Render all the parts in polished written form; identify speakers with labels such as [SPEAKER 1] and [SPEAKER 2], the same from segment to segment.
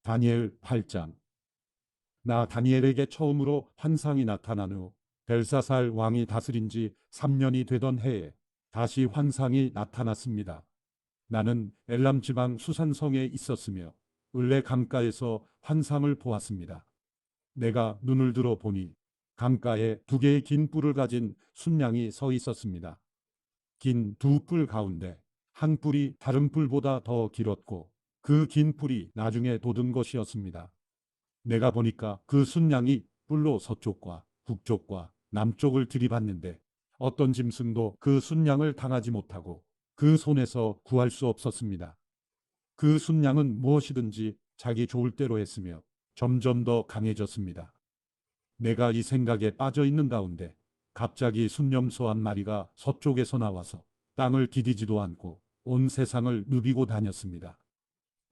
[SPEAKER 1] 다니엘 8장. 나 다니엘에게 처음으로 환상이 나타난 후 벨사살 왕이 다스린 지 3년이 되던 해에 다시 환상이 나타났습니다. 나는 엘람 지방 수산성에 있었으며 을레 강가에서 환상을 보았습니다. 내가 눈을 들어 보니 강가에 두 개의 긴 뿔을 가진 순양이 서 있었습니다. 긴 두 뿔 가운데 한 뿔이 다른 뿔보다 더 길었고 그 긴 뿔이 나중에 돋은 것이었습니다. 내가 보니까 그 순양이 뿔로 서쪽과 북쪽과 남쪽을 들이받는데 어떤 짐승도 그 순양을 당하지 못하고 그 손에서 구할 수 없었습니다. 그 순양은 무엇이든지 자기 좋을 대로 했으며 점점 더 강해졌습니다. 내가 이 생각에 빠져 있는 가운데 갑자기 순념소 한 마리가 서쪽에서 나와서 땅을 디디지도 않고 온 세상을 누비고 다녔습니다.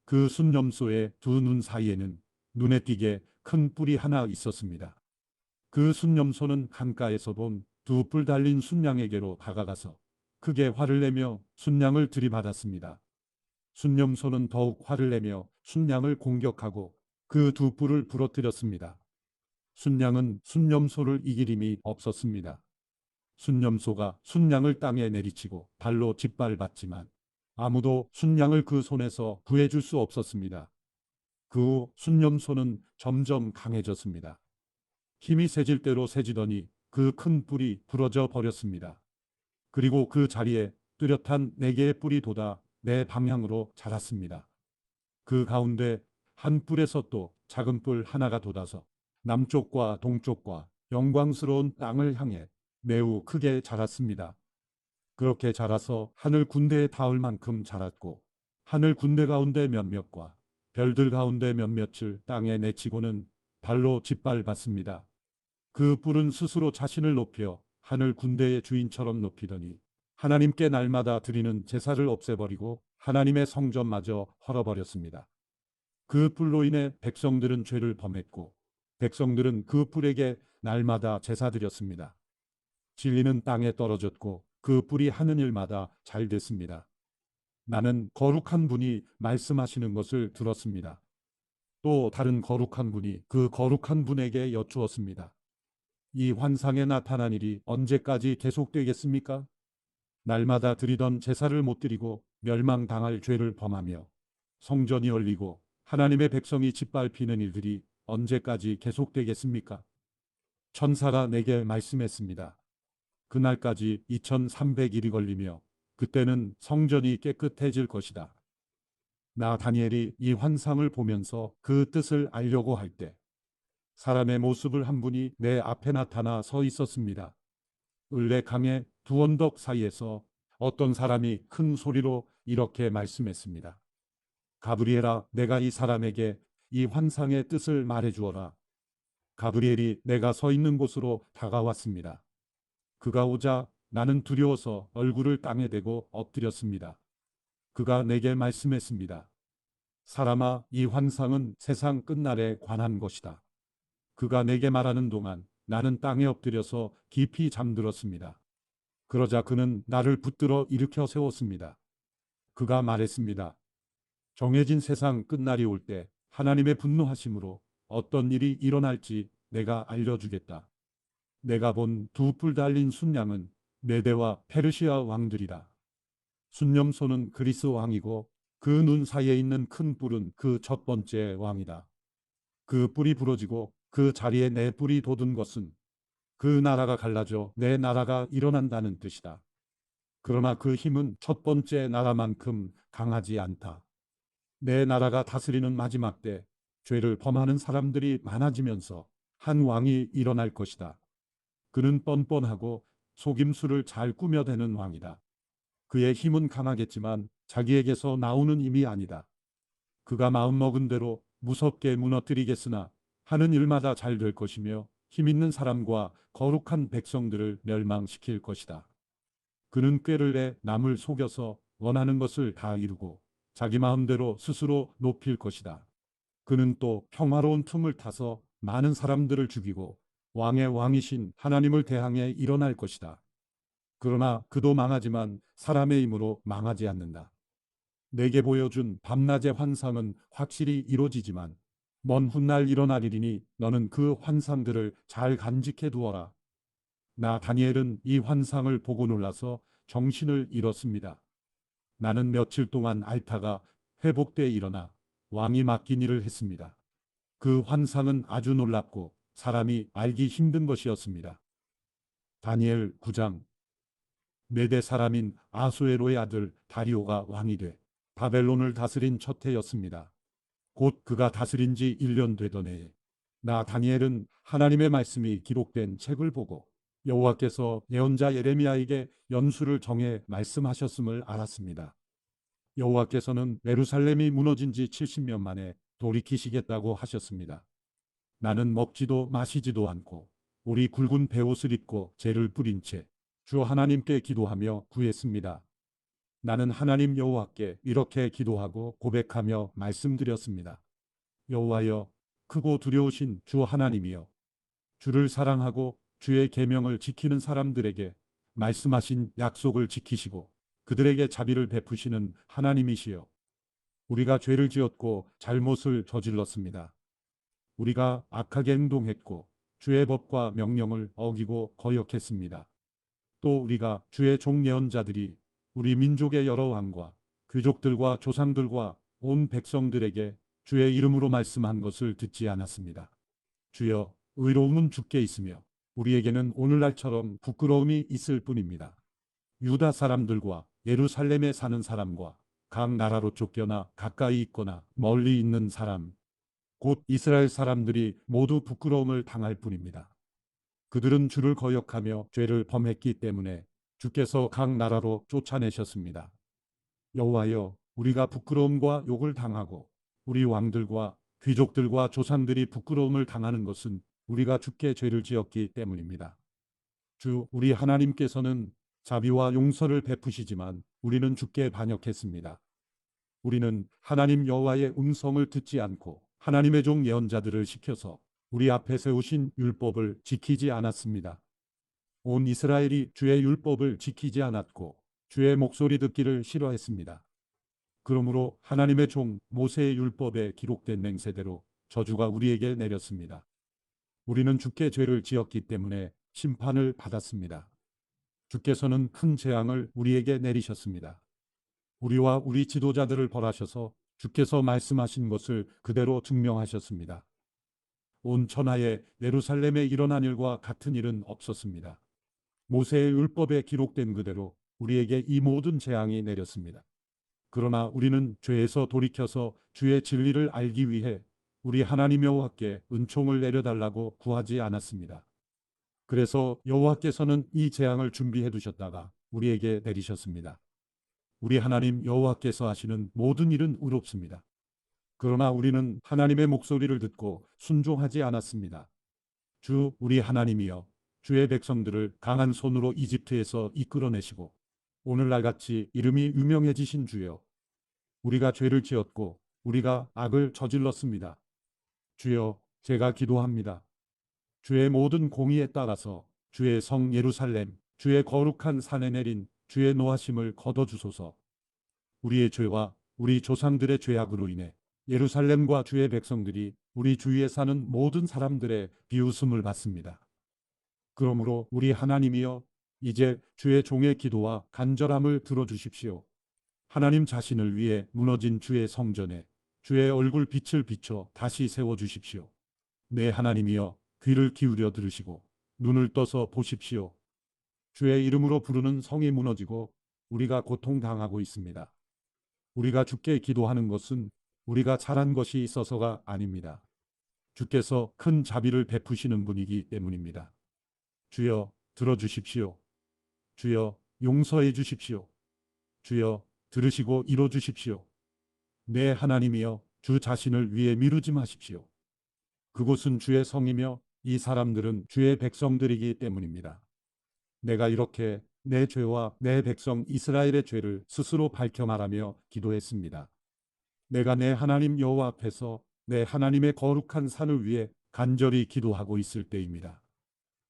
[SPEAKER 1] 그 순념소의 두 눈 사이에는 눈에 띄게 큰 뿔이 하나 있었습니다. 그 순념소는 강가에서 본 두 뿔 달린 순양에게로 다가가서 크게 화를 내며 순양을 들이받았습니다. 순념소는 더욱 화를 내며 순양을 공격하고 그 두 뿔을 부러뜨렸습니다. 순양은 순념소를 이길 힘이 없었습니다. 순념소가 순양을 땅에 내리치고 발로 짓밟았지만 아무도 순양을 그 손에서 구해줄 수 없었습니다. 그 후 순념소는 점점 강해졌습니다. 힘이 세질 대로 세지더니 그 큰 뿔이 부러져 버렸습니다. 그리고 그 자리에 뚜렷한 네 개의 뿔이 돋아 내 방향으로 자랐습니다. 그 가운데 한 뿔에서 또 작은 뿔 하나가 돋아서 남쪽과 동쪽과 영광스러운 땅을 향해 매우 크게 자랐습니다. 그렇게 자라서 하늘 군대에 닿을 만큼 자랐고 하늘 군대 가운데 몇몇과 별들 가운데 몇몇을 땅에 내치고는 발로 짓밟았습니다. 그 뿔은 스스로 자신을 높여 하늘 군대의 주인처럼 높이더니 하나님께 날마다 드리는 제사를 없애버리고 하나님의 성전마저 헐어버렸습니다. 그 뿔로 인해 백성들은 죄를 범했고 백성들은 그 뿔에게 날마다 제사 드렸습니다. 진리는 땅에 떨어졌고 그 뿔이 하는 일마다 잘 됐습니다. 나는 거룩한 분이 말씀하시는 것을 들었습니다. 또 다른 거룩한 분이 그 거룩한 분에게 여쭈었습니다. 이 환상에 나타난 일이 언제까지 계속되겠습니까? 날마다 드리던 제사를 못 드리고 멸망당할 죄를 범하며 성전이 열리고 하나님의 백성이 짓밟히는 일들이 언제까지 계속되겠습니까? 천사가 내게 말씀했습니다. 그날까지 2300일이 걸리며 그때는 성전이 깨끗해질 것이다. 나 다니엘이 이 환상을 보면서 그 뜻을 알려고 할 때 사람의 모습을 한 분이 내 앞에 나타나 서 있었습니다. 을레 강의 두 언덕 사이에서 어떤 사람이 큰 소리로 이렇게 말씀했습니다. 가브리엘아, 내가 이 사람에게 이 환상의 뜻을 말해주어라. 가브리엘이 내가 서 있는 곳으로 다가왔습니다. 그가 오자 나는 두려워서 얼굴을 땅에 대고 엎드렸습니다. 그가 내게 말씀했습니다. 사람아, 이 환상은 세상 끝날에 관한 것이다. 그가 내게 말하는 동안 나는 땅에 엎드려서 깊이 잠들었습니다. 그러자 그는 나를 붙들어 일으켜 세웠습니다. 그가 말했습니다. 정해진 세상 끝날이 올 때 하나님의 분노하심으로 어떤 일이 일어날지 내가 알려주겠다. 내가 본 두 뿔 달린 순양은 메대와 페르시아 왕들이다. 순념소는 그리스 왕이고 그 눈 사이에 있는 큰 뿔은 그 첫 번째 왕이다. 그 뿔이 부러지고 그 자리에 내 뿔이 돋은 것은 그 나라가 갈라져 내 나라가 일어난다는 뜻이다. 그러나 그 힘은 첫 번째 나라만큼 강하지 않다. 내 나라가 다스리는 마지막 때 죄를 범하는 사람들이 많아지면서 한 왕이 일어날 것이다. 그는 뻔뻔하고 속임수를 잘 꾸며대는 왕이다. 그의 힘은 강하겠지만 자기에게서 나오는 힘이 아니다. 그가 마음먹은 대로 무섭게 무너뜨리겠으나 하는 일마다 잘 될 것이며 힘 있는 사람과 거룩한 백성들을 멸망시킬 것이다. 그는 꾀를 내 남을 속여서 원하는 것을 다 이루고 자기 마음대로 스스로 높일 것이다. 그는 또 평화로운 틈을 타서 많은 사람들을 죽이고 왕의 왕이신 하나님을 대항해 일어날 것이다. 그러나 그도 망하지만 사람의 힘으로 망하지 않는다. 내게 보여준 밤낮의 환상은 확실히 이루어지지만 먼 훗날 일어나리니 너는 그 환상들을 잘 간직해 두어라. 나 다니엘은 이 환상을 보고 놀라서 정신을 잃었습니다. 나는 며칠 동안 앓다가 회복돼 일어나 왕이 맡긴 일을 했습니다. 그 환상은 아주 놀랍고 사람이 알기 힘든 것이었습니다. 다니엘 9장. 메대 사람인 아수에로의 아들 다리오가 왕이 돼 바벨론을 다스린 첫 해였습니다. 곧 그가 다스린 지 1년 되던 해에 나 다니엘은 하나님의 말씀이 기록된 책을 보고 여호와께서 예언자 예레미야에게 연수를 정해 말씀하셨음을 알았습니다. 여호와께서는 예루살렘이 무너진 지 70년 만에 돌이키시겠다고 하셨습니다. 나는 먹지도 마시지도 않고 우리 굵은 베옷을 입고 재를 뿌린 채 주 하나님께 기도하며 구했습니다. 나는 하나님 여호와께 이렇게 기도하고 고백하며 말씀드렸습니다. 여호와여, 크고 두려우신 주 하나님이여, 주를 사랑하고 주의 계명을 지키는 사람들에게 말씀하신 약속을 지키시고 그들에게 자비를 베푸시는 하나님이시여, 우리가 죄를 지었고 잘못을 저질렀습니다. 우리가 악하게 행동했고 주의 법과 명령을 어기고 거역했습니다. 또 우리가 주의 종 예언자들이 우리 민족의 여러 왕과 귀족들과 조상들과 온 백성들에게 주의 이름으로 말씀한 것을 듣지 않았습니다. 주여, 의로움은 주께 있으며 우리에게는 오늘날처럼 부끄러움이 있을 뿐입니다. 유다 사람들과 예루살렘에 사는 사람과 각 나라로 쫓겨나 가까이 있거나 멀리 있는 사람, 곧 이스라엘 사람들이 모두 부끄러움을 당할 뿐입니다. 그들은 주를 거역하며 죄를 범했기 때문에 주께서 각 나라로 쫓아내셨습니다. 여호와여, 우리가 부끄러움과 욕을 당하고 우리 왕들과 귀족들과 조상들이 부끄러움을 당하는 것은 우리가 주께 죄를 지었기 때문입니다. 주 우리 하나님께서는 자비와 용서를 베푸시지만 우리는 주께 반역했습니다. 우리는 하나님 여호와의 음성을 듣지 않고 하나님의 종 예언자들을 시켜서 우리 앞에 세우신 율법을 지키지 않았습니다. 온 이스라엘이 주의 율법을 지키지 않았고 주의 목소리 듣기를 싫어했습니다. 그러므로 하나님의 종 모세의 율법에 기록된 맹세대로 저주가 우리에게 내렸습니다. 우리는 주께 죄를 지었기 때문에 심판을 받았습니다. 주께서는 큰 재앙을 우리에게 내리셨습니다. 우리와 우리 지도자들을 벌하셔서 주께서 말씀하신 것을 그대로 증명하셨습니다. 온 천하에 예루살렘에 일어난 일과 같은 일은 없었습니다. 모세의 율법에 기록된 그대로 우리에게 이 모든 재앙이 내렸습니다. 그러나 우리는 죄에서 돌이켜서 주의 진리를 알기 위해 우리 하나님 여호와께 은총을 내려달라고 구하지 않았습니다. 그래서 여호와께서는 이 재앙을 준비해 두셨다가 우리에게 내리셨습니다. 우리 하나님 여호와께서 하시는 모든 일은 의롭습니다. 그러나 우리는 하나님의 목소리를 듣고 순종하지 않았습니다. 주 우리 하나님이여, 주의 백성들을 강한 손으로 이집트에서 이끌어내시고 오늘날 같이 이름이 유명해지신 주여, 우리가 죄를 지었고 우리가 악을 저질렀습니다. 주여, 제가 기도합니다. 주의 모든 공의에 따라서 주의 성 예루살렘, 주의 거룩한 산에 내린 주의 노하심을 거둬주소서. 우리의 죄와 우리 조상들의 죄악으로 인해 예루살렘과 주의 백성들이 우리 주위에 사는 모든 사람들의 비웃음을 받습니다. 그러므로 우리 하나님이여, 이제 주의 종의 기도와 간절함을 들어주십시오. 하나님 자신을 위해 무너진 주의 성전에 주의 얼굴 빛을 비춰 다시 세워주십시오. 내 하나님이여, 귀를 기울여 들으시고 눈을 떠서 보십시오. 주의 이름으로 부르는 성이 무너지고 우리가 고통당하고 있습니다. 우리가 주께 기도하는 것은 우리가 잘한 것이 있어서가 아닙니다. 주께서 큰 자비를 베푸시는 분이기 때문입니다. 주여, 들어주십시오. 주여, 용서해 주십시오. 주여, 들으시고 이뤄 주십시오. 내 하나님이여, 주 자신을 위해 미루지 마십시오. 그곳은 주의 성이며 이 사람들은 주의 백성들이기 때문입니다. 내가 이렇게 내 죄와 내 백성 이스라엘의 죄를 스스로 밝혀 말하며 기도했습니다. 내가 내 하나님 여호와 앞에서 내 하나님의 거룩한 산을 위해 간절히 기도하고 있을 때입니다.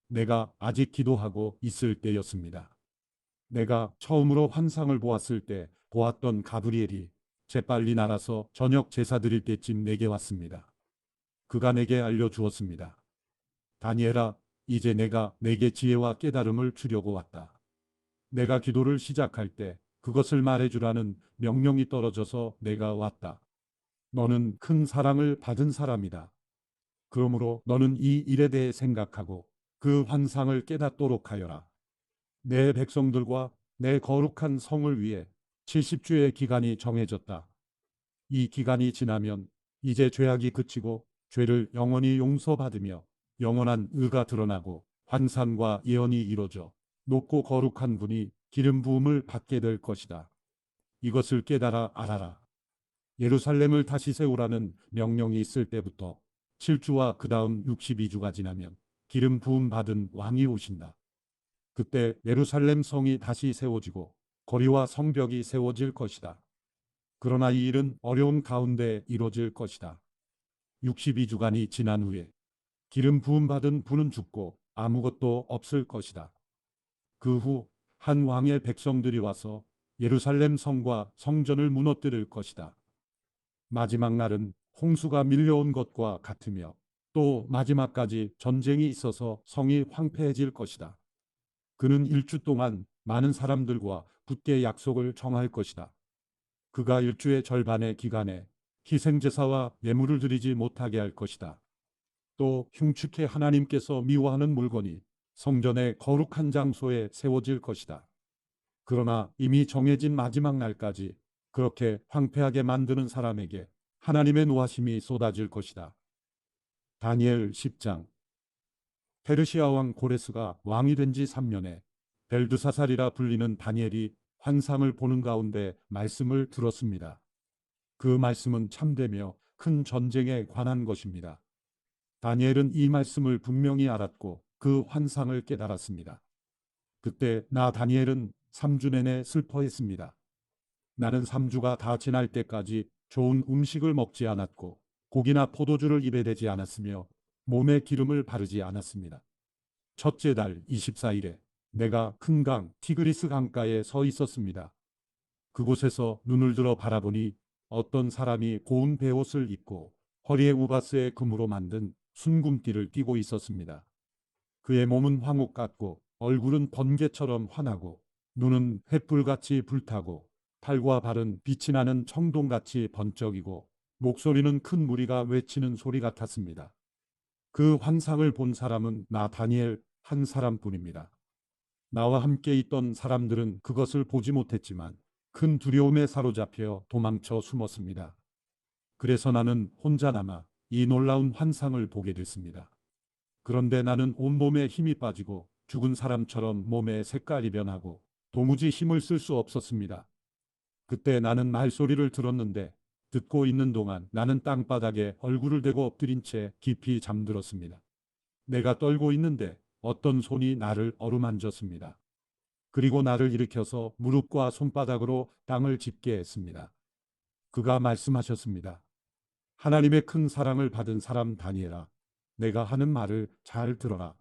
[SPEAKER 1] 내가 아직 기도하고 있을 때였습니다. 내가 처음으로 환상을 보았을 때 보았던 가브리엘이 재빨리 날아서 저녁 제사 드릴 때쯤 내게 왔습니다. 그가 내게 알려주었습니다. 다니엘아, 이제 내가 내게 지혜와 깨달음을 주려고 왔다. 내가 기도를 시작할 때 그것을 말해주라는 명령이 떨어져서 내가 왔다. 너는 큰 사랑을 받은 사람이다. 그러므로 너는 이 일에 대해 생각하고 그 환상을 깨닫도록 하여라. 내 백성들과 내 거룩한 성을 위해 70주의 기간이 정해졌다. 이 기간이 지나면 이제 죄악이 그치고 죄를 영원히 용서받으며 영원한 의가 드러나고 환상과 예언이 이루어져 높고 거룩한 분이 기름 부음을 받게 될 것이다. 이것을 깨달아 알아라. 예루살렘을 다시 세우라는 명령이 있을 때부터 7주와 그 다음 62주가 지나면 기름 부음 받은 왕이 오신다. 그때 예루살렘 성이 다시 세워지고 거리와 성벽이 세워질 것이다. 그러나 이 일은 어려운 가운데 이루어질 것이다. 62주간이 지난 후에 기름 부음 받은 분은 죽고 아무것도 없을 것이다. 그 후 한 왕의 백성들이 와서 예루살렘 성과 성전을 무너뜨릴 것이다. 마지막 날은 홍수가 밀려온 것과 같으며 또 마지막까지 전쟁이 있어서 성이 황폐해질 것이다. 그는 1주 동안 많은 사람들과 굳게 약속을 정할 것이다. 그가 1주의 절반의 기간에 희생제사와 예물을 드리지 못하게 할 것이다. 또 흉측해 하나님께서 미워하는 물건이 성전의 거룩한 장소에 세워질 것이다. 그러나 이미 정해진 마지막 날까지 그렇게 황폐하게 만드는 사람에게 하나님의 노하심이 쏟아질 것이다. 다니엘 10장. 페르시아 왕 고레스가 왕이 된 지 3년에 벨드사살이라 불리는 다니엘이 환상을 보는 가운데 말씀을 들었습니다. 그 말씀은 참되며 큰 전쟁에 관한 것입니다. 다니엘은 이 말씀을 분명히 알았고 그 환상을 깨달았습니다. 그때 나 다니엘은 3주 내내 슬퍼했습니다. 나는 3주가 다 지날 때까지 좋은 음식을 먹지 않았고 고기나 포도주를 입에 대지 않았으며 몸에 기름을 바르지 않았습니다. 첫째 달 24일에 내가 큰 강 티그리스 강가에 서 있었습니다. 그곳에서 눈을 들어 바라보니 어떤 사람이 고운 베옷을 입고 허리에 우바스의 금으로 만든 순금띠를 띠고 있었습니다. 그의 몸은 황옥 같고 얼굴은 번개처럼 환하고 눈은 횃불같이 불타고 팔과 발은 빛이 나는 청동같이 번쩍이고 목소리는 큰 무리가 외치는 소리 같았습니다. 그 환상을 본 사람은 나 다니엘 한 사람뿐입니다. 나와 함께 있던 사람들은 그것을 보지 못했지만 큰 두려움에 사로잡혀 도망쳐 숨었습니다. 그래서 나는 혼자 남아 이 놀라운 환상을 보게 됐습니다. 그런데 나는 온몸에 힘이 빠지고 죽은 사람처럼 몸의 색깔이 변하고 도무지 힘을 쓸 수 없었습니다. 그때 나는 말소리를 들었는데 듣고 있는 동안 나는 땅바닥에 얼굴을 대고 엎드린 채 깊이 잠들었습니다. 내가 떨고 있는데 어떤 손이 나를 어루만졌습니다. 그리고 나를 일으켜서 무릎과 손바닥으로 땅을 짚게 했습니다. 그가 말씀하셨습니다. 하나님의 큰 사랑을 받은 사람 다니엘아, 내가 하는 말을 잘 들어라.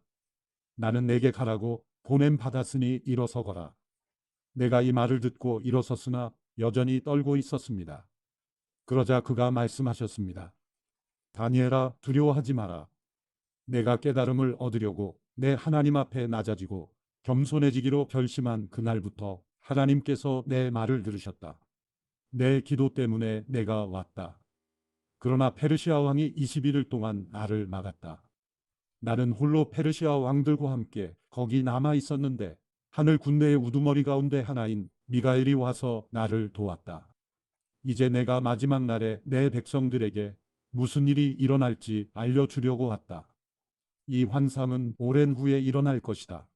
[SPEAKER 1] 나는 내게 가라고 보냄 받았으니 일어서거라. 내가 이 말을 듣고 일어섰으나 여전히 떨고 있었습니다. 그러자 그가 말씀하셨습니다. 다니엘아, 두려워하지 마라. 내가 깨달음을 얻으려고 내 하나님 앞에 낮아지고 겸손해지기로 결심한 그날부터 하나님께서 내 말을 들으셨다. 내 기도 때문에 내가 왔다. 그러나 페르시아 왕이 21일 동안 나를 막았다. 나는 홀로 페르시아 왕들과 함께 거기 남아 있었는데 하늘 군대의 우두머리 가운데 하나인 미가엘이 와서 나를 도왔다. 이제 내가 마지막 날에 내 백성들에게 무슨 일이 일어날지 알려주려고 왔다. 이 환상은 오랜 후에 일어날 것이다.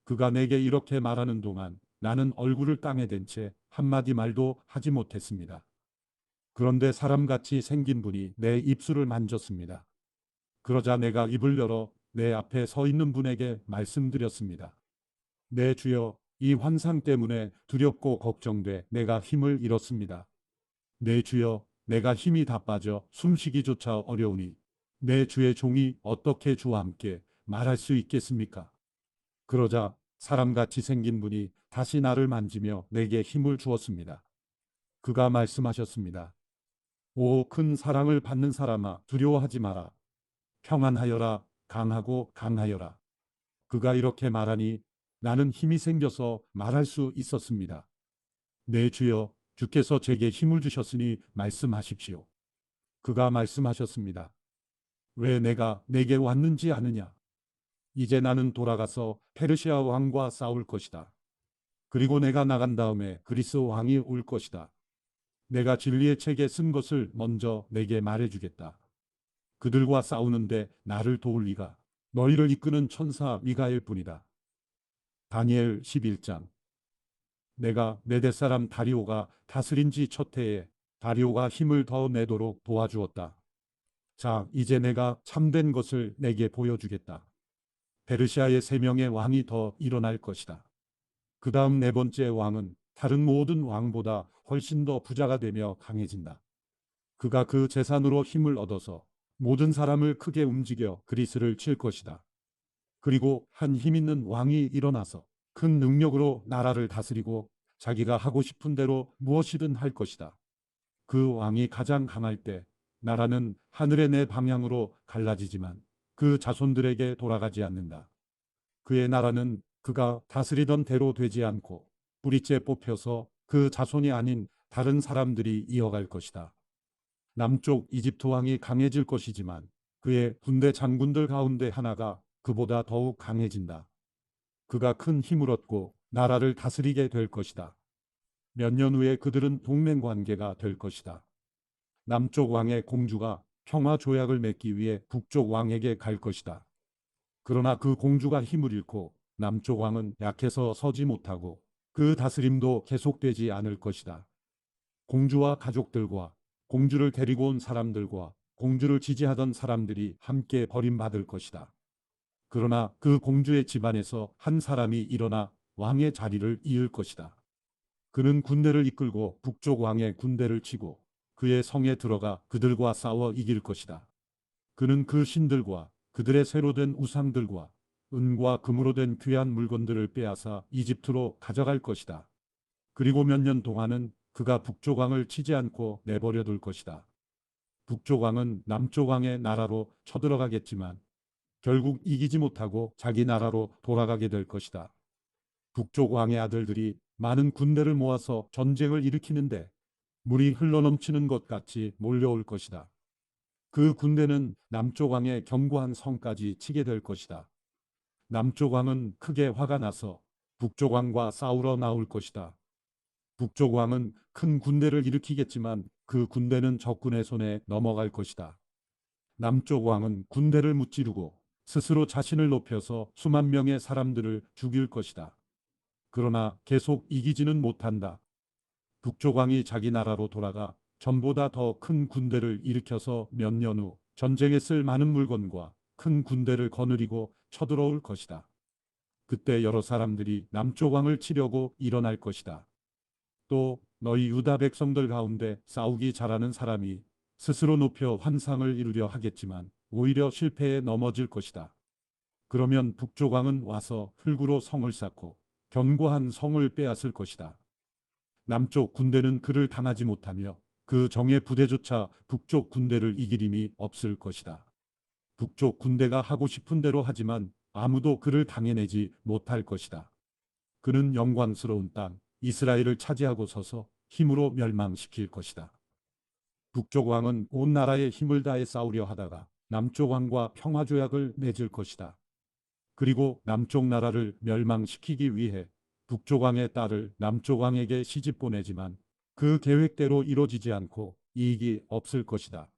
[SPEAKER 1] 그가 내게 이렇게 말하는 동안 나는 얼굴을 땅에 댄 채 한마디 말도 하지 못했습니다. 그런데 사람같이 생긴 분이 내 입술을 만졌습니다. 그러자 내가 입을 열어 내 앞에 서 있는 분에게 말씀드렸습니다. 내 주여, 이 환상 때문에 두렵고 걱정돼 내가 힘을 잃었습니다. 내 주여, 내가 힘이 다 빠져 숨쉬기조차 어려우니 내 주의 종이 어떻게 주와 함께 말할 수 있겠습니까? 그러자 사람같이 생긴 분이 다시 나를 만지며 내게 힘을 주었습니다. 그가 말씀하셨습니다. 오, 큰 사랑을 받는 사람아, 두려워하지 마라. 평안하여라. 강하고 강하여라. 그가 이렇게 말하니 나는 힘이 생겨서 말할 수 있었습니다. 네, 주여, 주께서 제게 힘을 주셨으니 말씀하십시오. 그가 말씀하셨습니다. 왜 내가 내게 왔는지 아느냐? 이제 나는 돌아가서 페르시아 왕과 싸울 것이다. 그리고 내가 나간 다음에 그리스 왕이 올 것이다. 내가 진리의 책에 쓴 것을 먼저 내게 말해주겠다. 그들과 싸우는데 나를 도울 리가 너희를 이끄는 천사 미가엘 뿐이다. 다니엘 11장. 내가 메대 사람 다리오가 다스린 지 첫 해에 다리오가 힘을 더 내도록 도와주었다. 자, 이제 내가 참된 것을 내게 보여주겠다. 페르시아의 3명의 왕이 더 일어날 것이다. 그 다음 4번째 왕은 다른 모든 왕보다 훨씬 더 부자가 되며 강해진다. 그가 그 재산으로 힘을 얻어서 모든 사람을 크게 움직여 그리스를 칠 것이다. 그리고 한 힘있는 왕이 일어나서 큰 능력으로 나라를 다스리고 자기가 하고 싶은 대로 무엇이든 할 것이다. 그 왕이 가장 강할 때 나라는 하늘의 네 방향으로 갈라지지만 그 자손들에게 돌아가지 않는다. 그의 나라는 그가 다스리던 대로 되지 않고 뿌리째 뽑혀서 그 자손이 아닌 다른 사람들이 이어갈 것이다. 남쪽 이집트 왕이 강해질 것이지만 그의 군대 장군들 가운데 하나가 그보다 더욱 강해진다. 그가 큰 힘을 얻고 나라를 다스리게 될 것이다. 몇 년 후에 그들은 동맹 관계가 될 것이다. 남쪽 왕의 공주가 평화 조약을 맺기 위해 북쪽 왕에게 갈 것이다. 그러나 그 공주가 힘을 잃고 남쪽 왕은 약해서 서지 못하고 그 다스림도 계속되지 않을 것이다. 공주와 가족들과 공주를 데리고 온 사람들과 공주를 지지하던 사람들이 함께 버림받을 것이다. 그러나 그 공주의 집안에서 한 사람이 일어나 왕의 자리를 이을 것이다. 그는 군대를 이끌고 북쪽 왕의 군대를 치고 그의 성에 들어가 그들과 싸워 이길 것이다. 그는 그 신들과 그들의 새로 된 우상들과 은과 금으로 된 귀한 물건들을 빼앗아 이집트로 가져갈 것이다. 그리고 몇 년 동안은 그가 북쪽 왕을 치지 않고 내버려 둘 것이다. 북쪽 왕은 남쪽 왕의 나라로 쳐들어가겠지만 결국 이기지 못하고 자기 나라로 돌아가게 될 것이다. 북쪽 왕의 아들들이 많은 군대를 모아서 전쟁을 일으키는데 물이 흘러넘치는 것 같이 몰려올 것이다. 그 군대는 남쪽 왕의 견고한 성까지 치게 될 것이다. 남쪽 왕은 크게 화가 나서 북쪽 왕과 싸우러 나올 것이다. 북쪽 왕은 큰 군대를 일으키겠지만 그 군대는 적군의 손에 넘어갈 것이다. 남쪽 왕은 군대를 무찌르고 스스로 자신을 높여서 수만 명의 사람들을 죽일 것이다. 그러나 계속 이기지는 못한다. 북쪽 왕이 자기 나라로 돌아가 전보다 더 큰 군대를 일으켜서 몇 년 후 전쟁에 쓸 많은 물건과 큰 군대를 거느리고 쳐들어올 것이다. 그때 여러 사람들이 남쪽 왕을 치려고 일어날 것이다. 또 너희 유다 백성들 가운데 싸우기 잘하는 사람이 스스로 높여 환상을 이루려 하겠지만 오히려 실패에 넘어질 것이다. 그러면 북쪽 왕은 와서 흙으로 성을 쌓고 견고한 성을 빼앗을 것이다. 남쪽 군대는 그를 당하지 못하며 그 정예 부대조차 북쪽 군대를 이길 힘이 없을 것이다. 북쪽 군대가 하고 싶은 대로 하지만 아무도 그를 당해내지 못할 것이다. 그는 영광스러운 땅 이스라엘을 차지하고 서서 힘으로 멸망시킬 것이다. 북쪽 왕은 온 나라에 힘을 다해 싸우려 하다가 남쪽 왕과 평화조약을 맺을 것이다. 그리고 남쪽 나라를 멸망시키기 위해 북쪽 왕의 딸을 남쪽 왕에게 시집 보내지만 그 계획대로 이루어지지 않고 이익이 없을 것이다.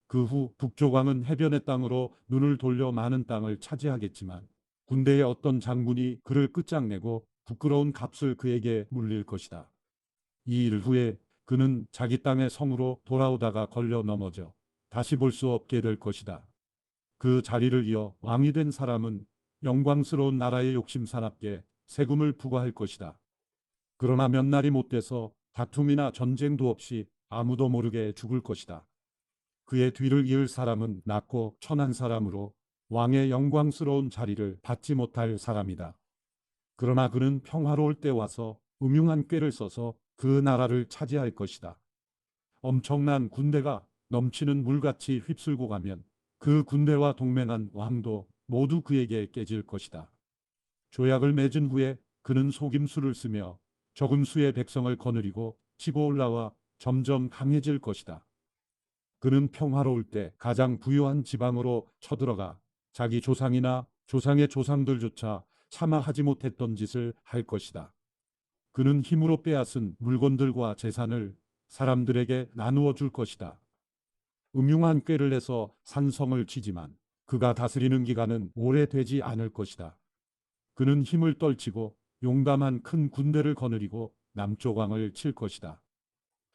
[SPEAKER 1] 그 후 북쪽 왕은 해변의 땅으로 눈을 돌려 많은 땅을 차지하겠지만 군대의 어떤 장군이 그를 끝장내고 부끄러운 값을 그에게 물릴 것이다. 이 일 후에 그는 자기 땅의 성으로 돌아오다가 걸려 넘어져 다시 볼 수 없게 될 것이다. 그 자리를 이어 왕이 된 사람은 영광스러운 나라의 욕심 사납게 세금을 부과할 것이다. 그러나 몇 날이 못 돼서 다툼이나 전쟁도 없이 아무도 모르게 죽을 것이다. 그의 뒤를 이을 사람은 낮고 천한 사람으로 왕의 영광스러운 자리를 받지 못할 사람이다. 그러나 그는 평화로울 때 와서 음흉한 꾀를 써서 그 나라를 차지할 것이다. 엄청난 군대가 넘치는 물같이 휩쓸고 가면 그 군대와 동맹한 왕도 모두 그에게 깨질 것이다. 조약을 맺은 후에 그는 속임수를 쓰며 적은 수의 백성을 거느리고 치고 올라와 점점 강해질 것이다. 그는 평화로울 때 가장 부유한 지방으로 쳐들어가 자기 조상이나 조상의 조상들조차 차마 하지 못했던 짓을 할 것이다. 그는 힘으로 빼앗은 물건들과 재산을 사람들에게 나누어 줄 것이다. 음흉한 꾀를 내서 산성을 치지만 그가 다스리는 기간은 오래되지 않을 것이다. 그는 힘을 떨치고 용감한 큰 군대를 거느리고 남쪽 왕을 칠 것이다.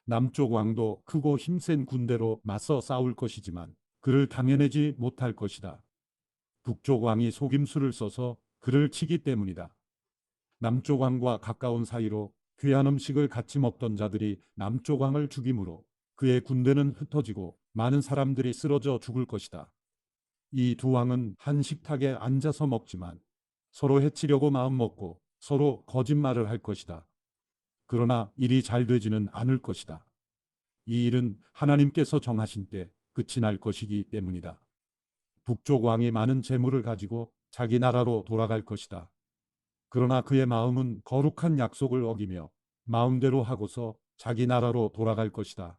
[SPEAKER 1] 남쪽 왕도 크고 힘센 군대로 맞서 싸울 것이지만 그를 당해내지 못할 것이다. 북쪽 왕이 속임수를 써서 그를 치기 때문이다. 남쪽 왕과 가까운 사이로 귀한 음식을 같이 먹던 자들이 남쪽 왕을 죽임으로 그의 군대는 흩어지고 많은 사람들이 쓰러져 죽을 것이다. 이 두 왕은 한 식탁에 앉아서 먹지만 서로 해치려고 마음먹고 서로 거짓말을 할 것이다. 그러나 일이 잘 되지는 않을 것이다. 이 일은 하나님께서 정하신 때 끝이 날 것이기 때문이다. 북쪽 왕이 많은 재물을 가지고 자기 나라로 돌아갈 것이다. 그러나 그의 마음은 거룩한 약속을 어기며 마음대로 하고서 자기 나라로 돌아갈 것이다.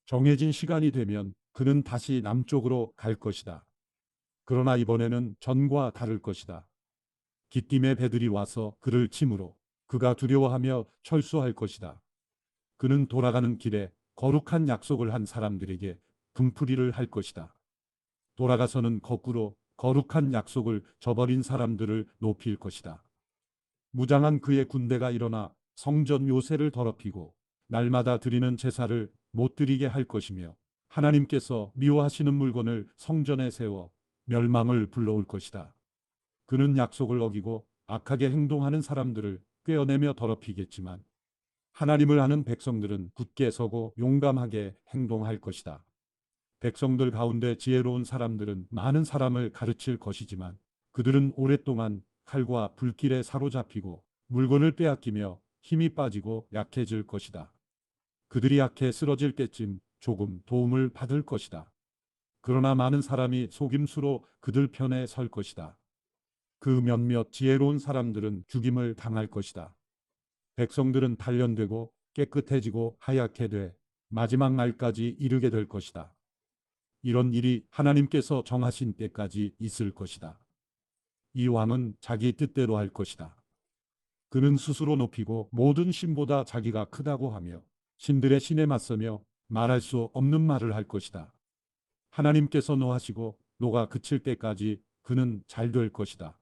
[SPEAKER 1] 정해진 시간이 되면 그는 다시 남쪽으로 갈 것이다. 그러나 이번에는 전과 다를 것이다. 기띔의 배들이 와서 그를 치므로 그가 두려워하며 철수할 것이다. 그는 돌아가는 길에 거룩한 약속을 한 사람들에게 분풀이를 할 것이다. 돌아가서는 거꾸로 거룩한 약속을 저버린 사람들을 높일 것이다. 무장한 그의 군대가 일어나 성전 요새를 더럽히고 날마다 드리는 제사를 못 드리게 할 것이며 하나님께서 미워하시는 물건을 성전에 세워 멸망을 불러올 것이다. 그는 약속을 어기고 악하게 행동하는 사람들을 꿰어내며 더럽히겠지만 하나님을 아는 백성들은 굳게 서고 용감하게 행동할 것이다. 백성들 가운데 지혜로운 사람들은 많은 사람을 가르칠 것이지만 그들은 오랫동안 칼과 불길에 사로잡히고 물건을 빼앗기며 힘이 빠지고 약해질 것이다. 그들이 약해 쓰러질 때쯤 조금 도움을 받을 것이다. 그러나 많은 사람이 속임수로 그들 편에 설 것이다. 그 몇몇 지혜로운 사람들은 죽임을 당할 것이다. 백성들은 단련되고 깨끗해지고 하얗게 돼 마지막 날까지 이르게 될 것이다. 이런 일이 하나님께서 정하신 때까지 있을 것이다. 이 왕은 자기 뜻대로 할 것이다. 그는 스스로 높이고 모든 신보다 자기가 크다고 하며 신들의 신에 맞서며 말할 수 없는 말을 할 것이다. 하나님께서 노하시고 노가 그칠 때까지 그는 잘 될 것이다.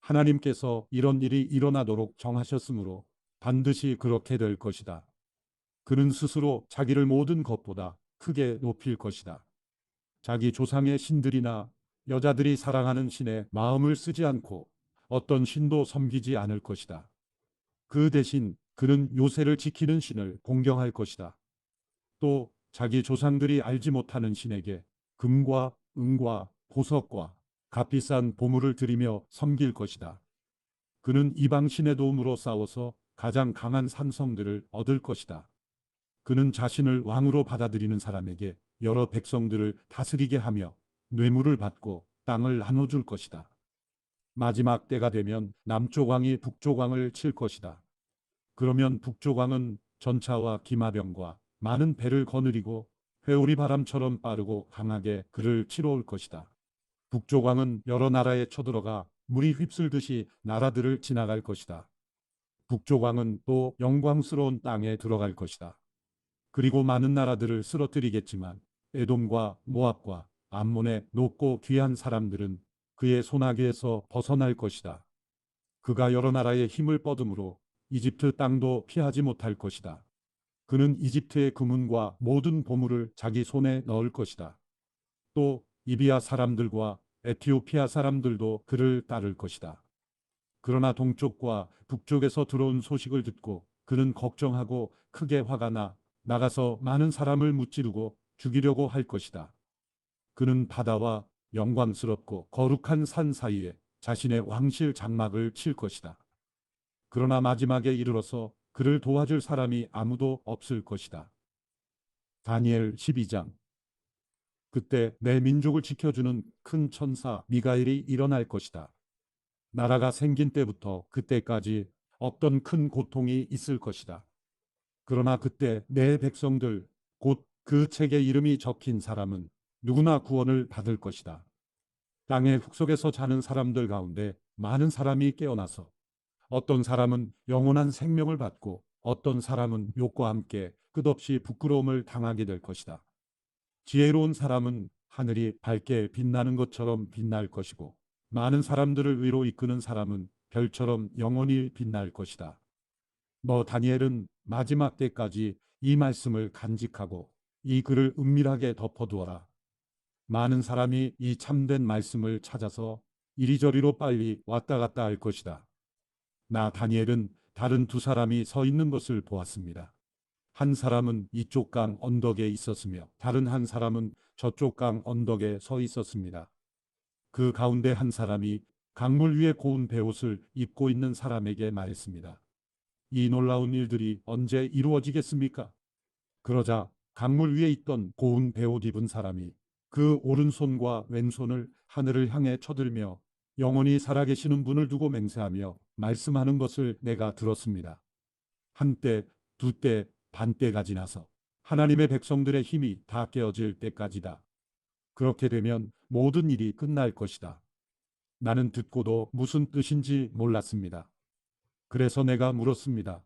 [SPEAKER 1] 하나님께서 이런 일이 일어나도록 정하셨으므로 반드시 그렇게 될 것이다. 그는 스스로 자기를 모든 것보다 크게 높일 것이다. 자기 조상의 신들이나 여자들이 사랑하는 신에 마음을 쓰지 않고 어떤 신도 섬기지 않을 것이다. 그 대신 그는 요새를 지키는 신을 공경할 것이다. 또 자기 조상들이 알지 못하는 신에게 금과 은과 보석과 값비싼 보물을 드리며 섬길 것이다. 그는 이방 신의 도움으로 싸워서 가장 강한 산성들을 얻을 것이다. 그는 자신을 왕으로 받아들이는 사람에게 여러 백성들을 다스리게 하며 뇌물을 받고 땅을 나눠줄 것이다. 마지막 때가 되면 남쪽 왕이 북쪽 왕을 칠 것이다. 그러면 북쪽 왕은 전차와 기마병과 많은 배를 거느리고 회오리 바람처럼 빠르고 강하게 그를 치러 올 것이다. 북쪽 왕은 여러 나라에 쳐들어가 물이 휩쓸듯이 나라들을 지나갈 것이다. 북쪽 왕은 또 영광스러운 땅에 들어갈 것이다. 그리고 많은 나라들을 쓰러뜨리겠지만 에돔과 모압과 암몬의 높고 귀한 사람들은 그의 손아귀에서 벗어날 것이다. 그가 여러 나라의 힘을 뻗음으로 이집트 땅도 피하지 못할 것이다. 그는 이집트의 금은과 모든 보물을 자기 손에 넣을 것이다. 또 이비아 사람들과 에티오피아 사람들도 그를 따를 것이다. 그러나 동쪽과 북쪽에서 들어온 소식을 듣고 그는 걱정하고 크게 화가 나 나가서 많은 사람을 무찌르고 죽이려고 할 것이다. 그는 바다와 영광스럽고 거룩한 산 사이에 자신의 왕실 장막을 칠 것이다. 그러나 마지막에 이르러서 그를 도와줄 사람이 아무도 없을 것이다. 다니엘 12장. 그때 내 민족을 지켜주는 큰 천사 미가엘이 일어날 것이다. 나라가 생긴 때부터 그때까지 없던 큰 고통이 있을 것이다. 그러나 그때 내 백성들, 곧 그 책에 이름이 적힌 사람은 누구나 구원을 받을 것이다. 땅의 흙속에서 자는 사람들 가운데 많은 사람이 깨어나서 어떤 사람은 영원한 생명을 받고 어떤 사람은 욕과 함께 끝없이 부끄러움을 당하게 될 것이다. 지혜로운 사람은 하늘이 밝게 빛나는 것처럼 빛날 것이고 많은 사람들을 위로 이끄는 사람은 별처럼 영원히 빛날 것이다. 너 다니엘은 마지막 때까지 이 말씀을 간직하고 이 글을 은밀하게 덮어두어라. 많은 사람이 이 참된 말씀을 찾아서 이리저리로 빨리 왔다 갔다 할 것이다. 나 다니엘은 다른 두 사람이 서 있는 것을 보았습니다. 한 사람은 이쪽 강 언덕에 있었으며 다른 한 사람은 저쪽 강 언덕에 서 있었습니다. 그 가운데 한 사람이 강물 위에 고운 베옷을 입고 있는 사람에게 말했습니다. 이 놀라운 일들이 언제 이루어지겠습니까? 그러자 강물 위에 있던 고운 베옷 입은 사람이 그 오른손과 왼손을 하늘을 향해 쳐들며 영원히 살아계시는 분을 두고 맹세하며 말씀하는 것을 내가 들었습니다. 한때, 두때, 반때가 지나서 하나님의 백성들의 힘이 다 깨어질 때까지다. 그렇게 되면 모든 일이 끝날 것이다. 나는 듣고도 무슨 뜻인지 몰랐습니다. 그래서 내가 물었습니다.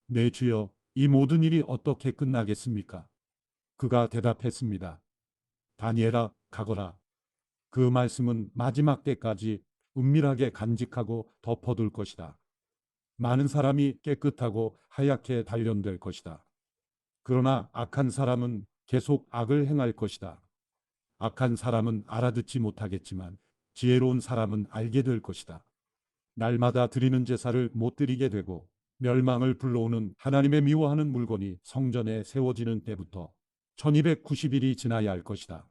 [SPEAKER 1] 내 주여, 이 모든 일이 어떻게 끝나겠습니까? 그가 대답했습니다. 다니엘아, 가거라. 그 말씀은 마지막 때까지 은밀하게 간직하고 덮어둘 것이다. 많은 사람이 깨끗하고 하얗게 단련될 것이다. 그러나 악한 사람은 계속 악을 행할 것이다. 악한 사람은 알아듣지 못하겠지만 지혜로운 사람은 알게 될 것이다. 날마다 드리는 제사를 못 드리게 되고 멸망을 불러오는 하나님의 미워하는 물건이 성전에 세워지는 때부터 1290일이 지나야 할 것이다.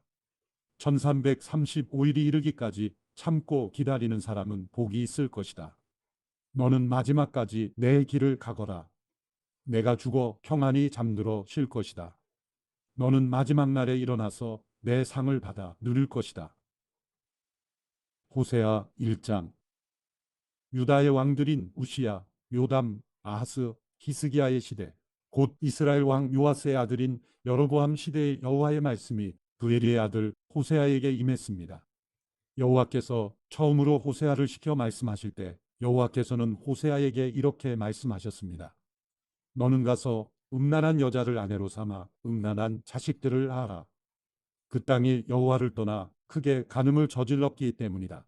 [SPEAKER 1] 1335일이 이르기까지 참고 기다리는 사람은 복이 있을 것이다. 너는 마지막까지 내 길을 가거라. 내가 죽어 평안히 잠들어 쉴 것이다. 너는 마지막 날에 일어나서 내 상을 받아 누릴 것이다. 호세아 1장. 유다의 왕들인 우시야, 요담, 아하스, 히스기야의 시대, 곧 이스라엘 왕 요아스의 아들인 여로보암 시대의 여호와의 말씀이 브에리의 아들 호세아에게 임했습니다. 여호와께서 처음으로 호세아를 시켜 말씀하실 때 여호와께서는 호세아에게 이렇게 말씀하셨습니다. 너는 가서 음란한 여자를 아내로 삼아 음란한 자식들을 낳아라. 그 땅이 여호와를 떠나 크게 간음을 저질렀기 때문이다.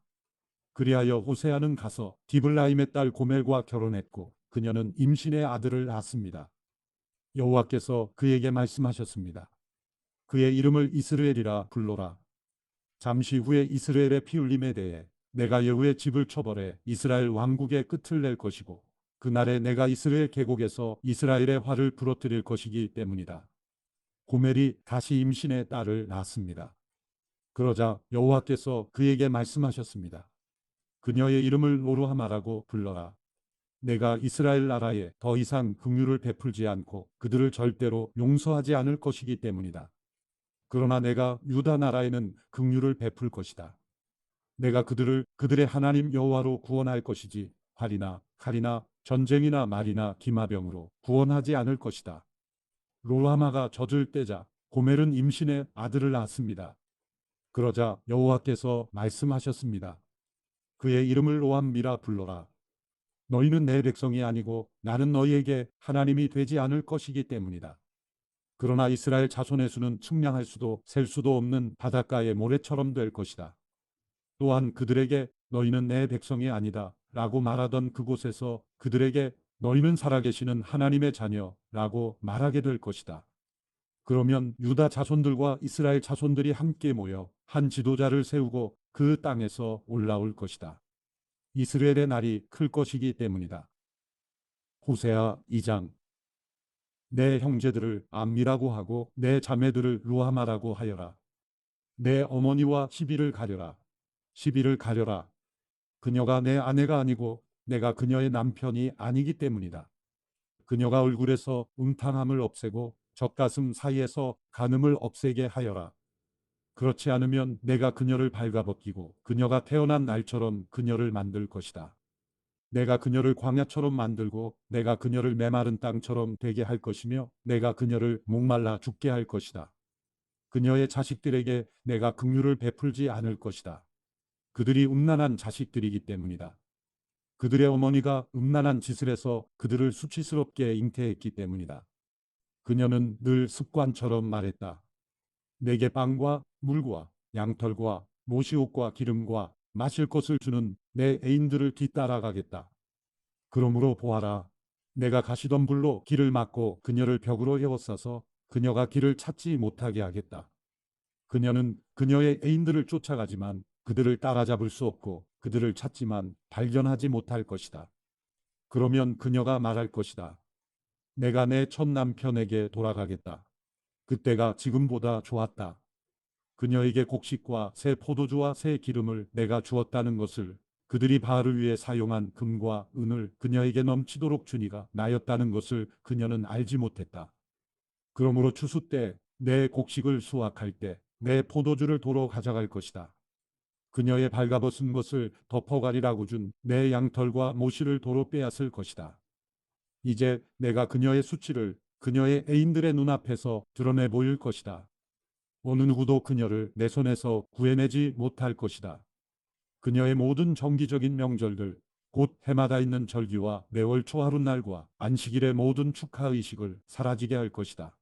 [SPEAKER 1] 그리하여 호세아는 가서 디블라임의 딸 고멜과 결혼했고 그녀는 임신의 아들을 낳았습니다. 여호와께서 그에게 말씀하셨습니다. 그의 이름을 이스라엘이라 불러라. 잠시 후에 이스라엘의 피흘림에 대해 내가 여호와의 집을 처벌해 이스라엘 왕국의 끝을 낼 것이고 그날에 내가 이스라엘 계곡에서 이스라엘의 화를 부러뜨릴 것이기 때문이다. 고멜이 다시 임신의 딸을 낳았습니다. 그러자 여호와께서 그에게 말씀하셨습니다. 그녀의 이름을 로루하마라고 불러라. 내가 이스라엘 나라에 더 이상 긍휼을 베풀지 않고 그들을 절대로 용서하지 않을 것이기 때문이다. 그러나 내가 유다 나라에는 긍휼을 베풀 것이다. 내가 그들을 그들의 하나님 여호와로 구원할 것이지 활이나 칼이나 전쟁이나 말이나 기마병으로 구원하지 않을 것이다. 로루하마가 젖을 떼자 고멜은 임신의 아들을 낳았습니다. 그러자 여호와께서 말씀하셨습니다. 그의 이름을 로암미라 불러라. 너희는 내 백성이 아니고 나는 너희에게 하나님이 되지 않을 것이기 때문이다. 그러나 이스라엘 자손의 수는 측량할 수도 셀 수도 없는 바닷가의 모래처럼 될 것이다. 또한 그들에게 너희는 내 백성이 아니다 라고 말하던 그곳에서 그들에게 너희는 살아계시는 하나님의 자녀라고 말하게 될 것이다. 그러면 유다 자손들과 이스라엘 자손들이 함께 모여 한 지도자를 세우고 그 땅에서 올라올 것이다. 이스라엘의 날이 클 것이기 때문이다. 호세아 2장. 내 형제들을 암미라고 하고 내 자매들을 루하마라고 하여라. 내 어머니와 시비를 가려라. 시비를 가려라. 그녀가 내 아내가 아니고 내가 그녀의 남편이 아니기 때문이다. 그녀가 얼굴에서 음탕함을 없애고 젖가슴 사이에서 간음을 없애게 하여라. 그렇지 않으면 내가 그녀를 발가벗기고 그녀가 태어난 날처럼 그녀를 만들 것이다. 내가 그녀를 광야처럼 만들고 내가 그녀를 메마른 땅처럼 되게 할 것이며 내가 그녀를 목말라 죽게 할 것이다. 그녀의 자식들에게 내가 긍휼을 베풀지 않을 것이다. 그들이 음란한 자식들이기 때문이다. 그들의 어머니가 음란한 짓을 해서 그들을 수치스럽게 잉태했기 때문이다. 그녀는 늘 습관처럼 말했다. 내게 빵과 물과 양털과 모시옷과 기름과 마실 것을 주는 내 애인들을 뒤따라가겠다. 그러므로 보아라. 내가 가시던 불로 길을 막고 그녀를 벽으로 에워싸서 그녀가 길을 찾지 못하게 하겠다. 그녀는 그녀의 애인들을 쫓아가지만 그들을 따라잡을 수 없고 그들을 찾지만 발견하지 못할 것이다. 그러면 그녀가 말할 것이다. 내가 내 첫 남편에게 돌아가겠다. 그때가 지금보다 좋았다. 그녀에게 곡식과 새 포도주와 새 기름을 내가 주었다는 것을, 그들이 바알을 위해 사용한 금과 은을 그녀에게 넘치도록 주니가 나였다는 것을 그녀는 알지 못했다. 그러므로 추수 때 내 곡식을 수확할 때 내 포도주를 도로 가져갈 것이다. 그녀의 발가벗은 것을 덮어가리라고 준 내 양털과 모시를 도로 빼앗을 것이다. 이제 내가 그녀의 수치를 그녀의 애인들의 눈앞에서 드러내 보일 것이다. 어느 누구도 그녀를 내 손에서 구해내지 못할 것이다. 그녀의 모든 정기적인 명절들, 곧 해마다 있는 절기와 매월 초하룻날과 안식일의 모든 축하의식을 사라지게 할 것이다.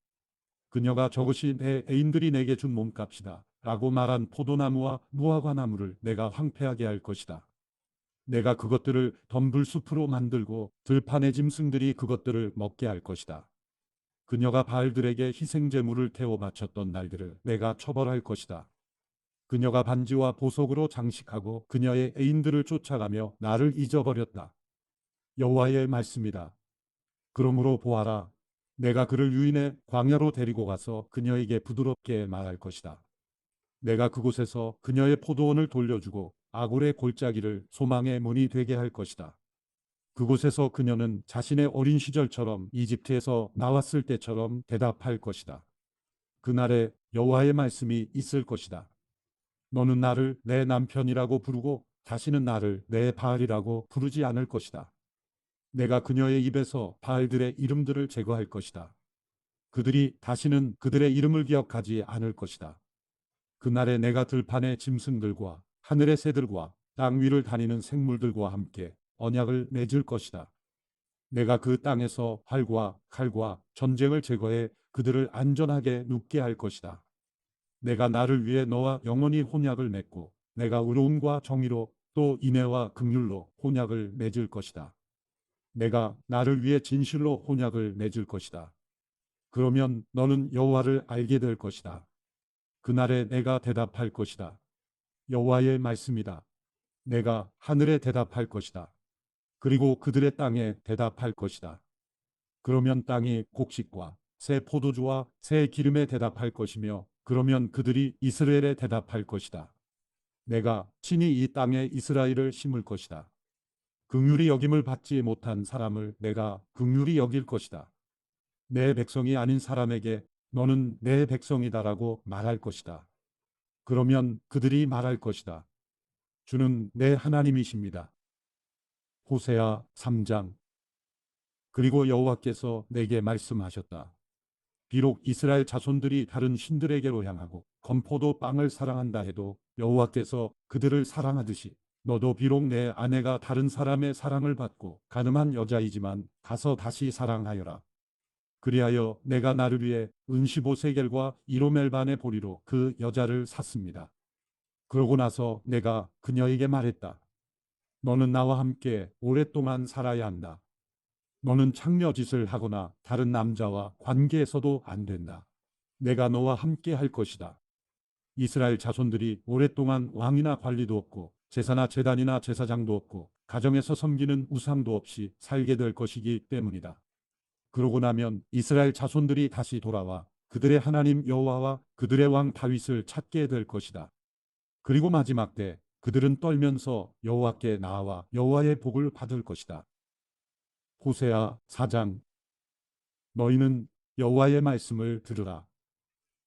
[SPEAKER 1] 그녀가 저것이 내 애인들이 내게 준 몸값이다 라고 말한 포도나무와 무화과나무를 내가 황폐하게 할 것이다. 내가 그것들을 덤불숲으로 만들고 들판의 짐승들이 그것들을 먹게 할 것이다. 그녀가 바알들에게 희생제물을 태워 바쳤던 날들을 내가 처벌할 것이다. 그녀가 반지와 보석으로 장식하고 그녀의 애인들을 쫓아가며 나를 잊어버렸다. 여호와의 말씀이다. 그러므로 보아라. 내가 그를 유인해 광야로 데리고 가서 그녀에게 부드럽게 말할 것이다. 내가 그곳에서 그녀의 포도원을 돌려주고 아굴의 골짜기를 소망의 문이 되게 할 것이다. 그곳에서 그녀는 자신의 어린 시절처럼 이집트에서 나왔을 때처럼 대답할 것이다. 그날에 여호와의 말씀이 있을 것이다. 너는 나를 내 남편이라고 부르고 다시는 나를 내 바알이라고 부르지 않을 것이다. 내가 그녀의 입에서 바알들의 이름들을 제거할 것이다. 그들이 다시는 그들의 이름을 기억하지 않을 것이다. 그날에 내가 들판의 짐승들과 하늘의 새들과 땅 위를 다니는 생물들과 함께 언약을 맺을 것이다. 내가 그 땅에서 활과 칼과 전쟁을 제거해 그들을 안전하게 눕게 할 것이다. 내가 나를 위해 너와 영원히 혼약을 맺고 내가 의로움과 정의로 또 인애와 긍휼로 혼약을 맺을 것이다. 내가 나를 위해 진실로 혼약을 맺을 것이다. 그러면 너는 여호와를 알게 될 것이다. 그날에 내가 대답할 것이다. 여호와의 말씀이다. 내가 하늘에 대답할 것이다. 그리고 그들의 땅에 대답할 것이다. 그러면 땅이 곡식과 새 포도주와 새 기름에 대답할 것이며 그러면 그들이 이스라엘에 대답할 것이다. 내가 친히 이 땅에 이스라엘을 심을 것이다. 긍휼히 여김을 받지 못한 사람을 내가 긍휼히 여길 것이다. 내 백성이 아닌 사람에게 너는 내 백성이다라고 말할 것이다. 그러면 그들이 말할 것이다. 주는 내 하나님이십니다. 호세아 3장. 그리고 여호와께서 내게 말씀하셨다. 비록 이스라엘 자손들이 다른 신들에게로 향하고 건포도 빵을 사랑한다 해도 여호와께서 그들을 사랑하듯이 너도 비록 내 아내가 다른 사람의 사랑을 받고 간음한 여자이지만 가서 다시 사랑하여라. 그리하여 내가 나를 위해 은 15세겔과 1호멜반의 보리로 그 여자를 샀습니다. 그러고 나서 내가 그녀에게 말했다. 너는 나와 함께 오랫동안 살아야 한다. 너는 창녀짓을 하거나 다른 남자와 관계에서도 안 된다. 내가 너와 함께 할 것이다. 이스라엘 자손들이 오랫동안 왕이나 관리도 없고 제사나 제단이나 제사장도 없고 가정에서 섬기는 우상도 없이 살게 될 것이기 때문이다. 그러고 나면 이스라엘 자손들이 다시 돌아와 그들의 하나님 여호와와 그들의 왕 다윗을 찾게 될 것이다. 그리고 마지막 때 그들은 떨면서 여호와께 나아와 여호와의 복을 받을 것이다. 호세아 4장. 너희는 여호와의 말씀을 들으라.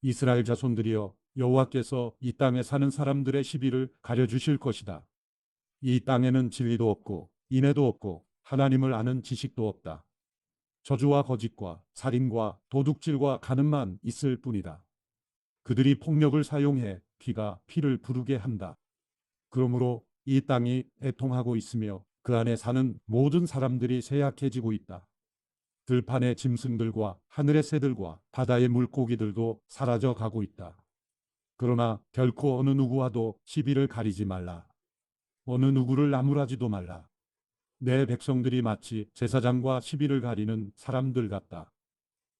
[SPEAKER 1] 이스라엘 자손들이여, 여호와께서 이 땅에 사는 사람들의 시비를 가려주실 것이다. 이 땅에는 진리도 없고 인애도 없고 하나님을 아는 지식도 없다. 저주와 거짓과 살인과 도둑질과 간음만 있을 뿐이다. 그들이 폭력을 사용해 피가 피를 부르게 한다. 그러므로 이 땅이 애통하고 있으며 그 안에 사는 모든 사람들이 쇠약해지고 있다. 들판의 짐승들과 하늘의 새들과 바다의 물고기들도 사라져 가고 있다. 그러나 결코 어느 누구와도 시비를 가리지 말라. 어느 누구를 나무라지도 말라. 내 백성들이 마치 제사장과 시비를 가리는 사람들 같다.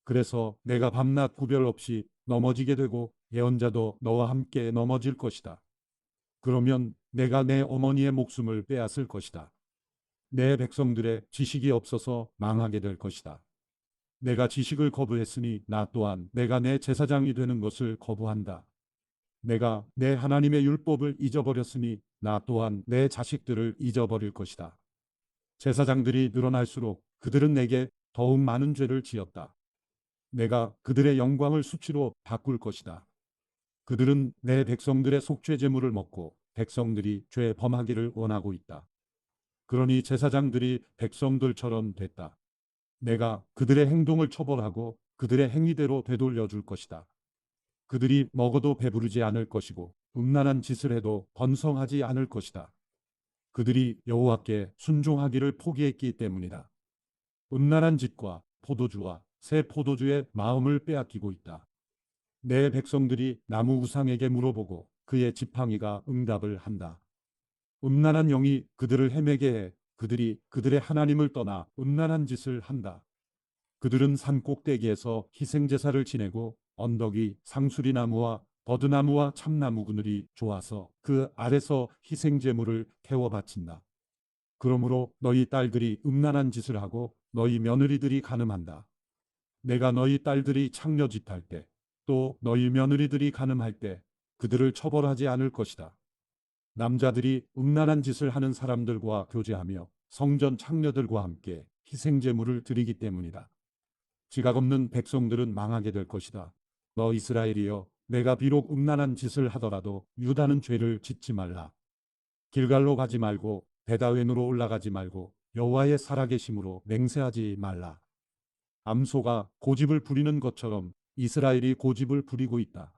[SPEAKER 1] 그래서 내가 밤낮 구별 없이 넘어지게 되고 예언자도 너와 함께 넘어질 것이다. 그러면 내가 내 어머니의 목숨을 빼앗을 것이다. 내 백성들의 지식이 없어서 망하게 될 것이다. 내가 지식을 거부했으니 나 또한 내가 내 제사장이 되는 것을 거부한다. 내가 내 하나님의 율법을 잊어버렸으니 나 또한 내 자식들을 잊어버릴 것이다. 제사장들이 늘어날수록 그들은 내게 더욱 많은 죄를 지었다. 내가 그들의 영광을 수치로 바꿀 것이다. 그들은 내 백성들의 속죄 제물을 먹고 백성들이 죄 범하기를 원하고 있다. 그러니 제사장들이 백성들처럼 됐다. 내가 그들의 행동을 처벌하고 그들의 행위대로 되돌려 줄 것이다. 그들이 먹어도 배부르지 않을 것이고 음란한 짓을 해도 번성하지 않을 것이다. 그들이 여호와께 순종하기를 포기했기 때문이다. 음란한 짓과 포도주와 새 포도주의 마음을 빼앗기고 있다. 내 백성들이 나무 우상에게 물어보고 그의 지팡이가 응답을 한다. 음란한 영이 그들을 헤매게 해 그들이 그들의 하나님을 떠나 음란한 짓을 한다. 그들은 산 꼭대기에서 희생제사를 지내고 언덕이 상수리나무와 버드나무와 참나무 그늘이 좋아서 그 아래서 희생제물을 태워 바친다. 그러므로 너희 딸들이 음란한 짓을 하고 너희 며느리들이 간음한다. 내가 너희 딸들이 창녀짓할 때, 또 너희 며느리들이 간음할 때 그들을 처벌하지 않을 것이다. 남자들이 음란한 짓을 하는 사람들과 교제하며 성전 창녀들과 함께 희생제물을 드리기 때문이다. 지각 없는 백성들은 망하게 될 것이다. 너 이스라엘이여, 내가 비록 음란한 짓을 하더라도 유다는 죄를 짓지 말라. 길갈로 가지 말고 베다웬으로 올라가지 말고 여호와의 살아계심으로 맹세하지 말라. 암소가 고집을 부리는 것처럼 이스라엘이 고집을 부리고 있다.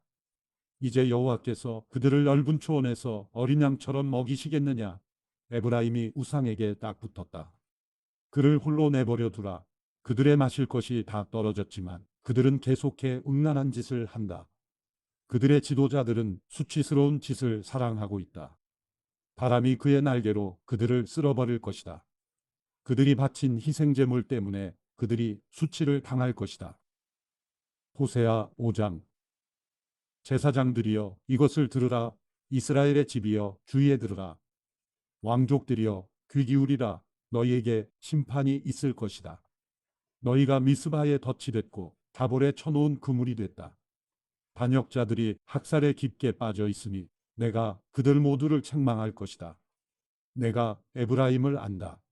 [SPEAKER 1] 이제 여호와께서 그들을 넓은 초원에서 어린 양처럼 먹이시겠느냐? 에브라임이 우상에게 딱 붙었다. 그를 홀로 내버려 두라. 그들의 마실 것이 다 떨어졌지만 그들은 계속해 음란한 짓을 한다. 그들의 지도자들은 수치스러운 짓을 사랑하고 있다. 바람이 그의 날개로 그들을 쓸어버릴 것이다. 그들이 바친 희생제물 때문에 그들이 수치를 당할 것이다. 호세아 5장. 제사장들이여, 이것을 들으라. 이스라엘의 집이여, 주의에 들으라. 왕족들이여, 귀 기울이라. 너희에게 심판이 있을 것이다. 너희가 미스바에 덫이 됐고 다볼에 쳐놓은 그물이 됐다. 반역자들이 학살에 깊게 빠져 있으니 내가 그들 모두를 책망할 것이다. 내가 에브라임을 안다.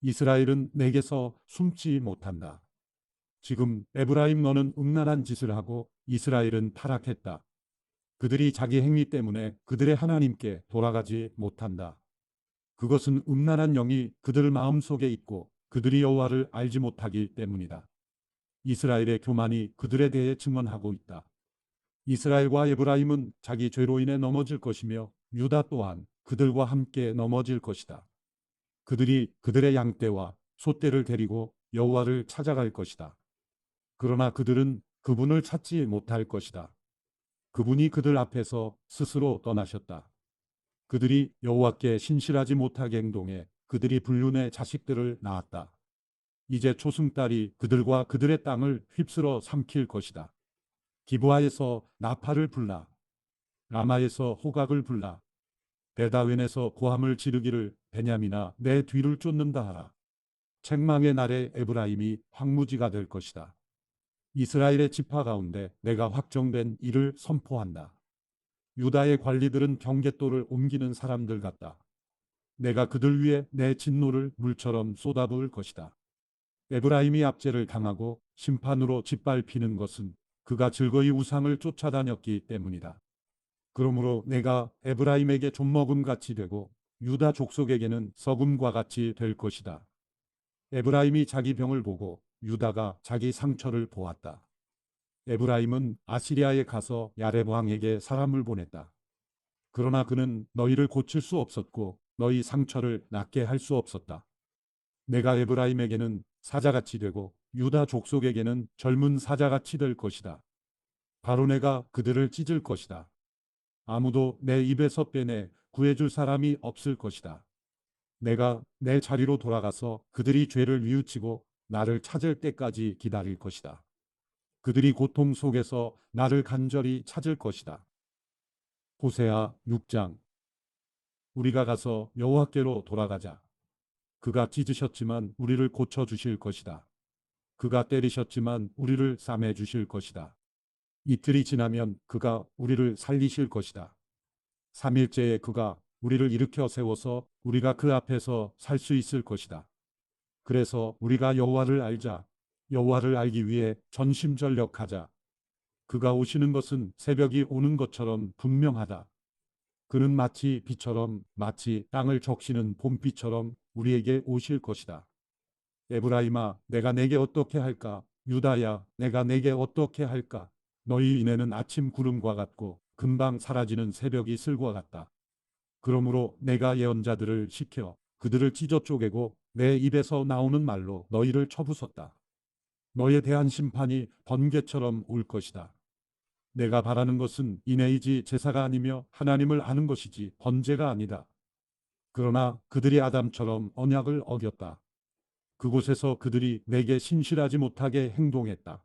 [SPEAKER 1] 이스라엘은 내게서 숨지 못한다. 지금 에브라임 너는 음란한 짓을 하고 이스라엘은 타락했다. 그들이 자기 행위 때문에 그들의 하나님께 돌아가지 못한다. 그것은 음란한 영이 그들 마음속에 있고 그들이 여호와를 알지 못하기 때문이다. 이스라엘의 교만이 그들에 대해 증언하고 있다. 이스라엘과 에브라임은 자기 죄로 인해 넘어질 것이며 유다 또한 그들과 함께 넘어질 것이다. 그들이 그들의 양떼와 소떼를 데리고 여호와를 찾아갈 것이다. 그러나 그들은 그분을 찾지 못할 것이다. 그분이 그들 앞에서 스스로 떠나셨다. 그들이 여호와께 신실하지 못하게 행동해 그들이 불륜의 자식들을 낳았다. 이제 초승달이 그들과 그들의 땅을 휩쓸어 삼킬 것이다. 기브아에서 나팔을 불라. 라마에서 호각을 불라. 베다웬에서 고함을 지르기를 베냐민아 내 뒤를 쫓는다 하라. 책망의 날에 에브라임이 황무지가 될 것이다. 이스라엘의 지파 가운데 내가 확정된 일을 선포한다. 유다의 관리들은 경계돌을 옮기는 사람들 같다. 내가 그들 위에 내 진노를 물처럼 쏟아부을 것이다. 에브라임이 압제를 당하고 심판으로 짓밟히는 것은 그가 즐거이 우상을 쫓아다녔기 때문이다. 그러므로 내가 에브라임에게 좀먹음 같이 되고 유다 족속에게는 썩음과 같이 될 것이다. 에브라임이 자기 병을 보고 유다가 자기 상처를 보았다. 에브라임은 아시리아에 가서 야렙 왕에게 사람을 보냈다. 그러나 그는 너희를 고칠 수 없었고 너희 상처를 낫게 할 수 없었다. 내가 에브라임에게는 사자같이 되고 유다 족속에게는 젊은 사자같이 될 것이다. 바로 내가 그들을 찢을 것이다. 아무도 내 입에서 빼내 구해줄 사람이 없을 것이다. 내가 내 자리로 돌아가서 그들이 죄를 뉘우치고 나를 찾을 때까지 기다릴 것이다. 그들이 고통 속에서 나를 간절히 찾을 것이다. 호세아 6장. 우리가 가서 여호와께로 돌아가자. 그가 찢으셨지만 우리를 고쳐 주실 것이다. 그가 때리셨지만 우리를 싸매 주실 것이다. 이틀이 지나면 그가 우리를 살리실 것이다. 3일째에 그가 우리를 일으켜 세워서 우리가 그 앞에서 살 수 있을 것이다. 그래서 우리가 여호와를 알자. 여호와를 알기 위해 전심전력하자. 그가 오시는 것은 새벽이 오는 것처럼 분명하다. 그는 마치 비처럼 마치 땅을 적시는 봄비처럼 우리에게 오실 것이다. 에브라임아, 내가 내게 어떻게 할까? 유다야, 내가 내게 어떻게 할까? 너희 인애는 아침 구름과 같고 금방 사라지는 새벽 이슬과 같다. 그러므로 내가 예언자들을 시켜 그들을 찢어 쪼개고 내 입에서 나오는 말로 너희를 쳐부쉈다. 너에 대한 심판이 번개처럼 올 것이다. 내가 바라는 것은 인애이지 제사가 아니며 하나님을 아는 것이지 번제가 아니다. 그러나 그들이 아담처럼 언약을 어겼다. 그곳에서 그들이 내게 신실하지 못하게 행동했다.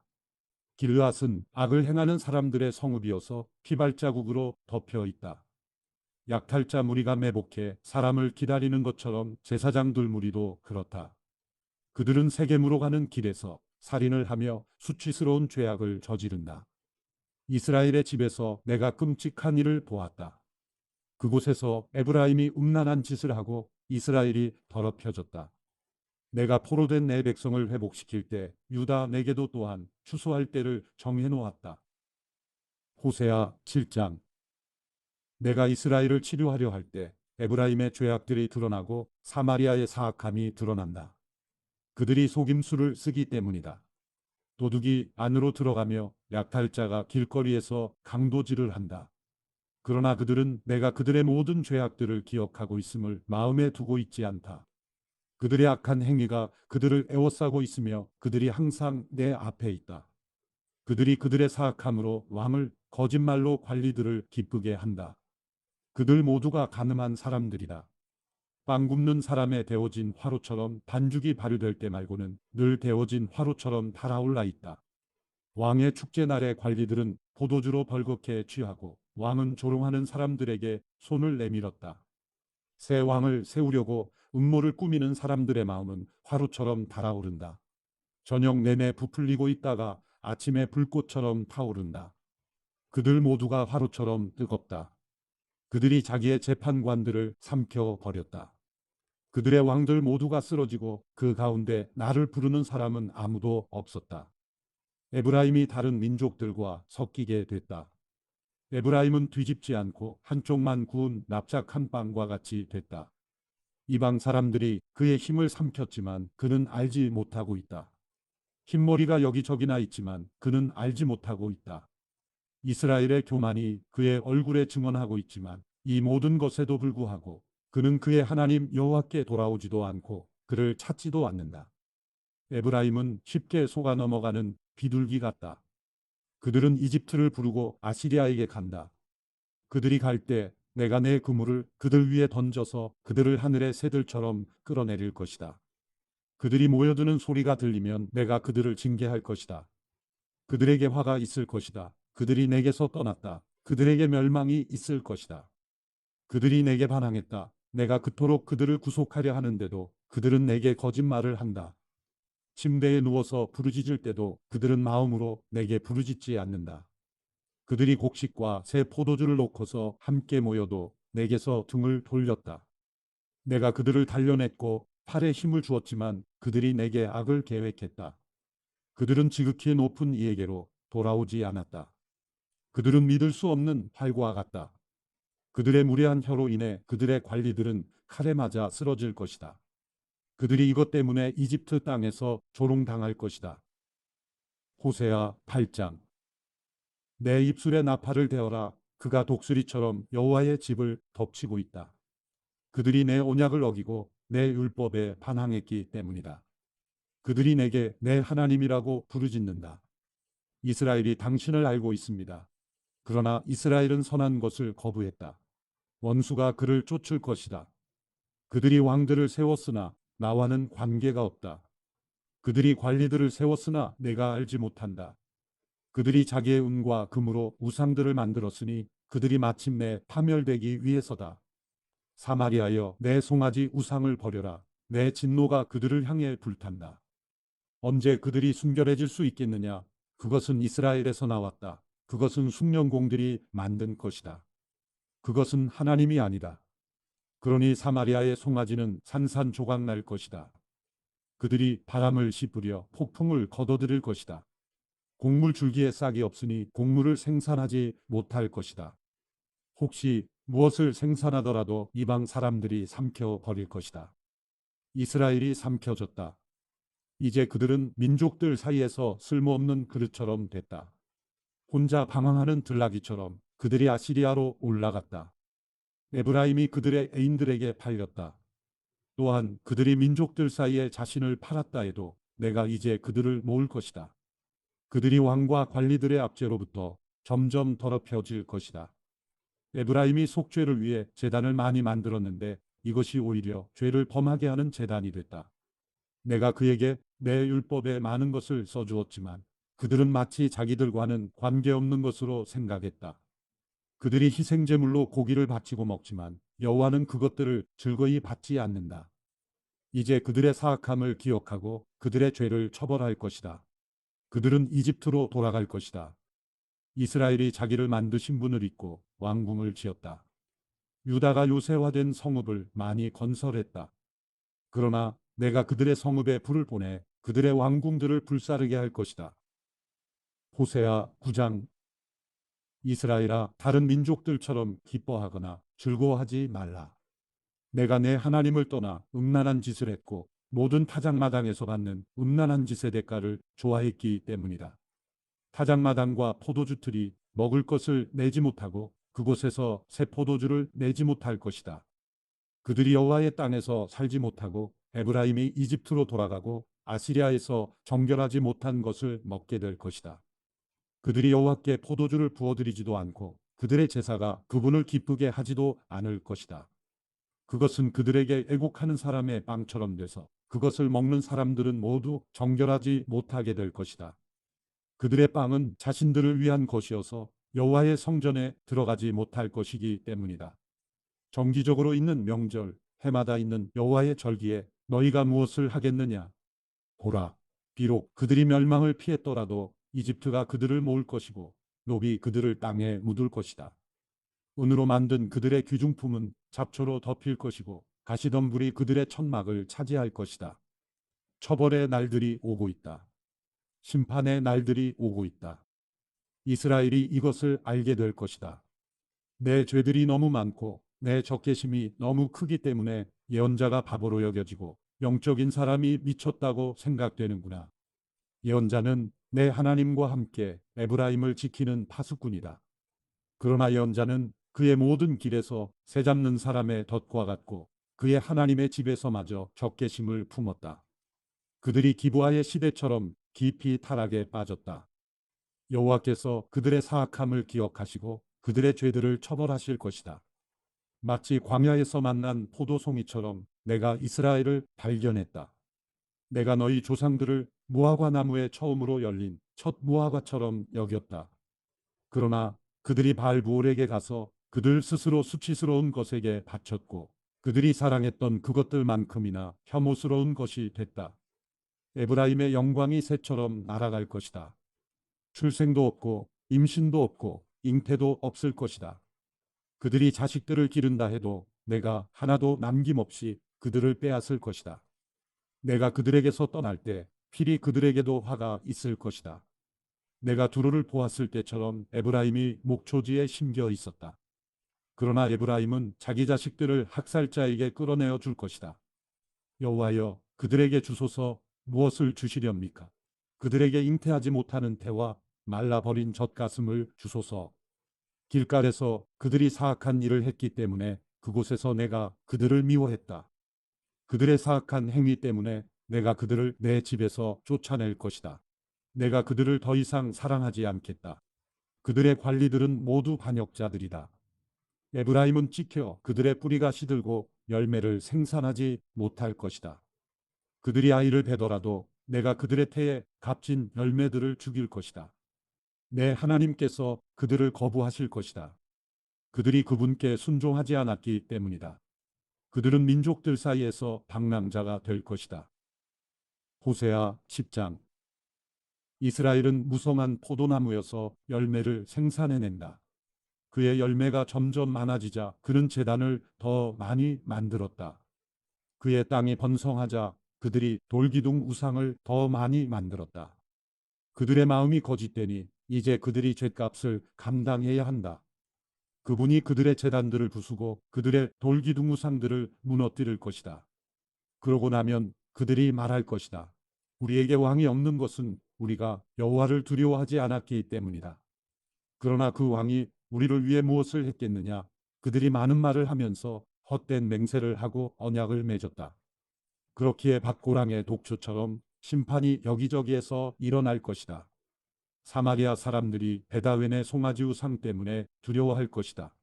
[SPEAKER 1] 길르앗은 악을 행하는 사람들의 성읍이어서 피발자국으로 덮여 있다. 약탈자 무리가 매복해 사람을 기다리는 것처럼 제사장들 무리도 그렇다. 그들은 세겜으로 가는 길에서 살인을 하며 수치스러운 죄악을 저지른다. 이스라엘의 집에서 내가 끔찍한 일을 보았다. 그곳에서 에브라임이 음란한 짓을 하고 이스라엘이 더럽혀졌다. 내가 포로된 내 백성을 회복시킬 때 유다 내게도 또한 추수할 때를 정해 놓았다. 호세아 7장. 내가 이스라엘을 치료하려 할 때 에브라임의 죄악들이 드러나고 사마리아의 사악함이 드러난다. 그들이 속임수를 쓰기 때문이다. 도둑이 안으로 들어가며 약탈자가 길거리에서 강도질을 한다. 그러나 그들은 내가 그들의 모든 죄악들을 기억하고 있음을 마음에 두고 있지 않다. 그들의 악한 행위가 그들을 애워싸고 있으며 그들이 항상 내 앞에 있다. 그들이 그들의 사악함으로 왕을 거짓말로 관리들을 기쁘게 한다. 그들 모두가 간음한 사람들이다. 빵 굽는 사람의 데워진 화로처럼 반죽이 발효될 때 말고는 늘 데워진 화로처럼 달아올라 있다. 왕의 축제날의 관리들은 포도주로 벌겋게 취하고 왕은 조롱하는 사람들에게 손을 내밀었다. 새 왕을 세우려고 음모를 꾸미는 사람들의 마음은 화로처럼 달아오른다. 저녁 내내 부풀리고 있다가 아침에 불꽃처럼 타오른다. 그들 모두가 화로처럼 뜨겁다. 그들이 자기의 재판관들을 삼켜 버렸다. 그들의 왕들 모두가 쓰러지고 그 가운데 나를 부르는 사람은 아무도 없었다. 에브라임이 다른 민족들과 섞이게 됐다. 에브라임은 뒤집지 않고 한쪽만 구운 납작한 빵과 같이 됐다. 이방 사람들이 그의 힘을 삼켰지만 그는 알지 못하고 있다. 흰머리가 여기저기나 있지만 그는 알지 못하고 있다. 이스라엘의 교만이 그의 얼굴에 증언하고 있지만 이 모든 것에도 불구하고 그는 그의 하나님 여호와께 돌아오지도 않고 그를 찾지도 않는다. 에브라임은 쉽게 속아 넘어가는 비둘기 같다. 그들은 이집트를 부르고 아시리아에게 간다. 그들이 갈 때 내가 내 그물을 그들 위에 던져서 그들을 하늘의 새들처럼 끌어내릴 것이다. 그들이 모여드는 소리가 들리면 내가 그들을 징계할 것이다. 그들에게 화가 있을 것이다. 그들이 내게서 떠났다. 그들에게 멸망이 있을 것이다. 그들이 내게 반항했다. 내가 그토록 그들을 구속하려 하는데도 그들은 내게 거짓말을 한다. 침대에 누워서 부르짖을 때도 그들은 마음으로 내게 부르짖지 않는다. 그들이 곡식과 새 포도주를 놓고서 함께 모여도 내게서 등을 돌렸다. 내가 그들을 단련했고 팔에 힘을 주었지만 그들이 내게 악을 계획했다. 그들은 지극히 높은 이에게로 돌아오지 않았다. 그들은 믿을 수 없는 활과 같다. 그들의 무례한 혀로 인해 그들의 관리들은 칼에 맞아 쓰러질 것이다. 그들이 이것 때문에 이집트 땅에서 조롱당할 것이다. 호세아 8장. 내 입술에 나팔을 대어라. 그가 독수리처럼 여호와의 집을 덮치고 있다. 그들이 내 언약을 어기고 내 율법에 반항했기 때문이다. 그들이 내게 내 하나님이라고 부르짖는다. 이스라엘이 당신을 알고 있습니다. 그러나 이스라엘은 선한 것을 거부했다. 원수가 그를 쫓을 것이다. 그들이 왕들을 세웠으나 나와는 관계가 없다. 그들이 관리들을 세웠으나 내가 알지 못한다. 그들이 자기의 은과 금으로 우상들을 만들었으니 그들이 마침내 파멸되기 위해서다. 사마리아여, 내 송아지 우상을 버려라. 내 진노가 그들을 향해 불탄다. 언제 그들이 순결해질 수 있겠느냐? 그것은 이스라엘에서 나왔다. 그것은 숭늉공들이 만든 것이다. 그것은 하나님이 아니다. 그러니 사마리아의 송아지는 산산조각 날 것이다. 그들이 바람을 씹으려 폭풍을 거둬들일 것이다. 곡물 줄기에 싹이 없으니 곡물을 생산하지 못할 것이다. 혹시 무엇을 생산하더라도 이방 사람들이 삼켜 버릴 것이다. 이스라엘이 삼켜졌다. 이제 그들은 민족들 사이에서 쓸모없는 그릇처럼 됐다. 혼자 방황하는 들나귀처럼 그들이 아시리아로 올라갔다. 에브라임이 그들의 애인들에게 팔렸다. 또한 그들이 민족들 사이에 자신을 팔았다 해도 내가 이제 그들을 모을 것이다. 그들이 왕과 관리들의 압제로부터 점점 더럽혀질 것이다. 에브라임이 속죄를 위해 제단을 많이 만들었는데 이것이 오히려 죄를 범하게 하는 제단이 됐다. 내가 그에게 내 율법에 많은 것을 써주었지만 그들은 마치 자기들과는 관계없는 것으로 생각했다. 그들이 희생제물로 고기를 바치고 먹지만 여호와는 그것들을 즐거이 받지 않는다. 이제 그들의 사악함을 기억하고 그들의 죄를 처벌할 것이다. 그들은 이집트로 돌아갈 것이다. 이스라엘이 자기를 만드신 분을 잊고 왕궁을 지었다. 유다가 요새화된 성읍을 많이 건설했다. 그러나 내가 그들의 성읍에 불을 보내 그들의 왕궁들을 불사르게 할 것이다. 호세아 9장. 이스라엘아, 다른 민족들처럼 기뻐하거나 즐거워하지 말라. 내가 내 하나님을 떠나 음란한 짓을 했고 모든 타작마당에서 받는 음란한 짓의 대가를 좋아했기 때문이다. 타작마당과 포도주틀이 먹을 것을 내지 못하고 그곳에서 새 포도주를 내지 못할 것이다. 그들이 여호와의 땅에서 살지 못하고 에브라임이 이집트로 돌아가고 아시리아에서 정결하지 못한 것을 먹게 될 것이다. 그들이 여호와께 포도주를 부어드리지도 않고 그들의 제사가 그분을 기쁘게 하지도 않을 것이다. 그것은 그들에게 애곡하는 사람의 빵처럼 돼서 그것을 먹는 사람들은 모두 정결하지 못하게 될 것이다. 그들의 빵은 자신들을 위한 것이어서 여호와의 성전에 들어가지 못할 것이기 때문이다. 정기적으로 있는 명절, 해마다 있는 여호와의 절기에 너희가 무엇을 하겠느냐? 보라, 비록 그들이 멸망을 피했더라도 이집트가 그들을 모을 것이고 노비 그들을 땅에 묻을 것이다. 은으로 만든 그들의 귀중품은 잡초로 덮일 것이고 가시덤불이 그들의 천막을 차지할 것이다. 처벌의 날들이 오고 있다. 심판의 날들이 오고 있다. 이스라엘이 이것을 알게 될 것이다. 내 죄들이 너무 많고 내 적개심이 너무 크기 때문에 예언자가 바보로 여겨지고 영적인 사람이 미쳤다고 생각되는구나. 예언자는 내 하나님과 함께 에브라임을 지키는 파수꾼이다. 그러나 예언자는 그의 모든 길에서 새 잡는 사람의 덫과 같고 그의 하나님의 집에서마저 적개심을 품었다. 그들이 기브아의 시대처럼 깊이 타락에 빠졌다. 여호와께서 그들의 사악함을 기억하시고 그들의 죄들을 처벌하실 것이다. 마치 광야에서 만난 포도송이처럼 내가 이스라엘을 발견했다. 내가 너희 조상들을 무화과 나무에 처음으로 열린 첫 무화과처럼 여겼다. 그러나 그들이 바알브올에게 가서 그들 스스로 수치스러운 것에게 바쳤고 그들이 사랑했던 그것들만큼이나 혐오스러운 것이 됐다. 에브라임의 영광이 새처럼 날아갈 것이다. 출생도 없고 임신도 없고 잉태도 없을 것이다. 그들이 자식들을 기른다 해도 내가 하나도 남김없이 그들을 빼앗을 것이다. 내가 그들에게서 떠날 때 필히 그들에게도 화가 있을 것이다. 내가 두로를 보았을 때처럼 에브라임이 목초지에 심겨 있었다. 그러나 에브라임은 자기 자식들을 학살자에게 끌어내어 줄 것이다. 여호와여, 그들에게 주소서. 무엇을 주시렵니까? 그들에게 잉태하지 못하는 태와 말라버린 젖가슴을 주소서. 길갈에서 그들이 사악한 일을 했기 때문에 그곳에서 내가 그들을 미워했다. 그들의 사악한 행위 때문에 내가 그들을 내 집에서 쫓아낼 것이다. 내가 그들을 더 이상 사랑하지 않겠다. 그들의 관리들은 모두 반역자들이다. 에브라임은 찍혀 그들의 뿌리가 시들고 열매를 생산하지 못할 것이다. 그들이 아이를 베더라도 내가 그들의 태에 값진 열매들을 죽일 것이다. 내 하나님께서 그들을 거부하실 것이다. 그들이 그분께 순종하지 않았기 때문이다. 그들은 민족들 사이에서 방랑자가 될 것이다. 호세아 10장. 이스라엘은 무성한 포도나무여서 열매를 생산해낸다. 그의 열매가 점점 많아지자 그는 제단을 더 많이 만들었다. 그의 땅이 번성하자 그들이 돌기둥 우상을 더 많이 만들었다. 그들의 마음이 거짓되니 이제 그들이 죗값을 감당해야 한다. 그분이 그들의 제단들을 부수고 그들의 돌기둥 우상들을 무너뜨릴 것이다. 그러고 나면 그들이 말할 것이다. 우리에게 왕이 없는 것은 우리가 여호와를 두려워하지 않았기 때문이다. 그러나 그 왕이 우리를 위해 무엇을 했겠느냐? 그들이 많은 말을 하면서 헛된 맹세를 하고 언약을 맺었다. 그렇기에 밭고랑의 독초처럼 심판이 여기저기에서 일어날 것이다. 사마리아 사람들이 베다웬의 송아지 우상 때문에 두려워할 것이다.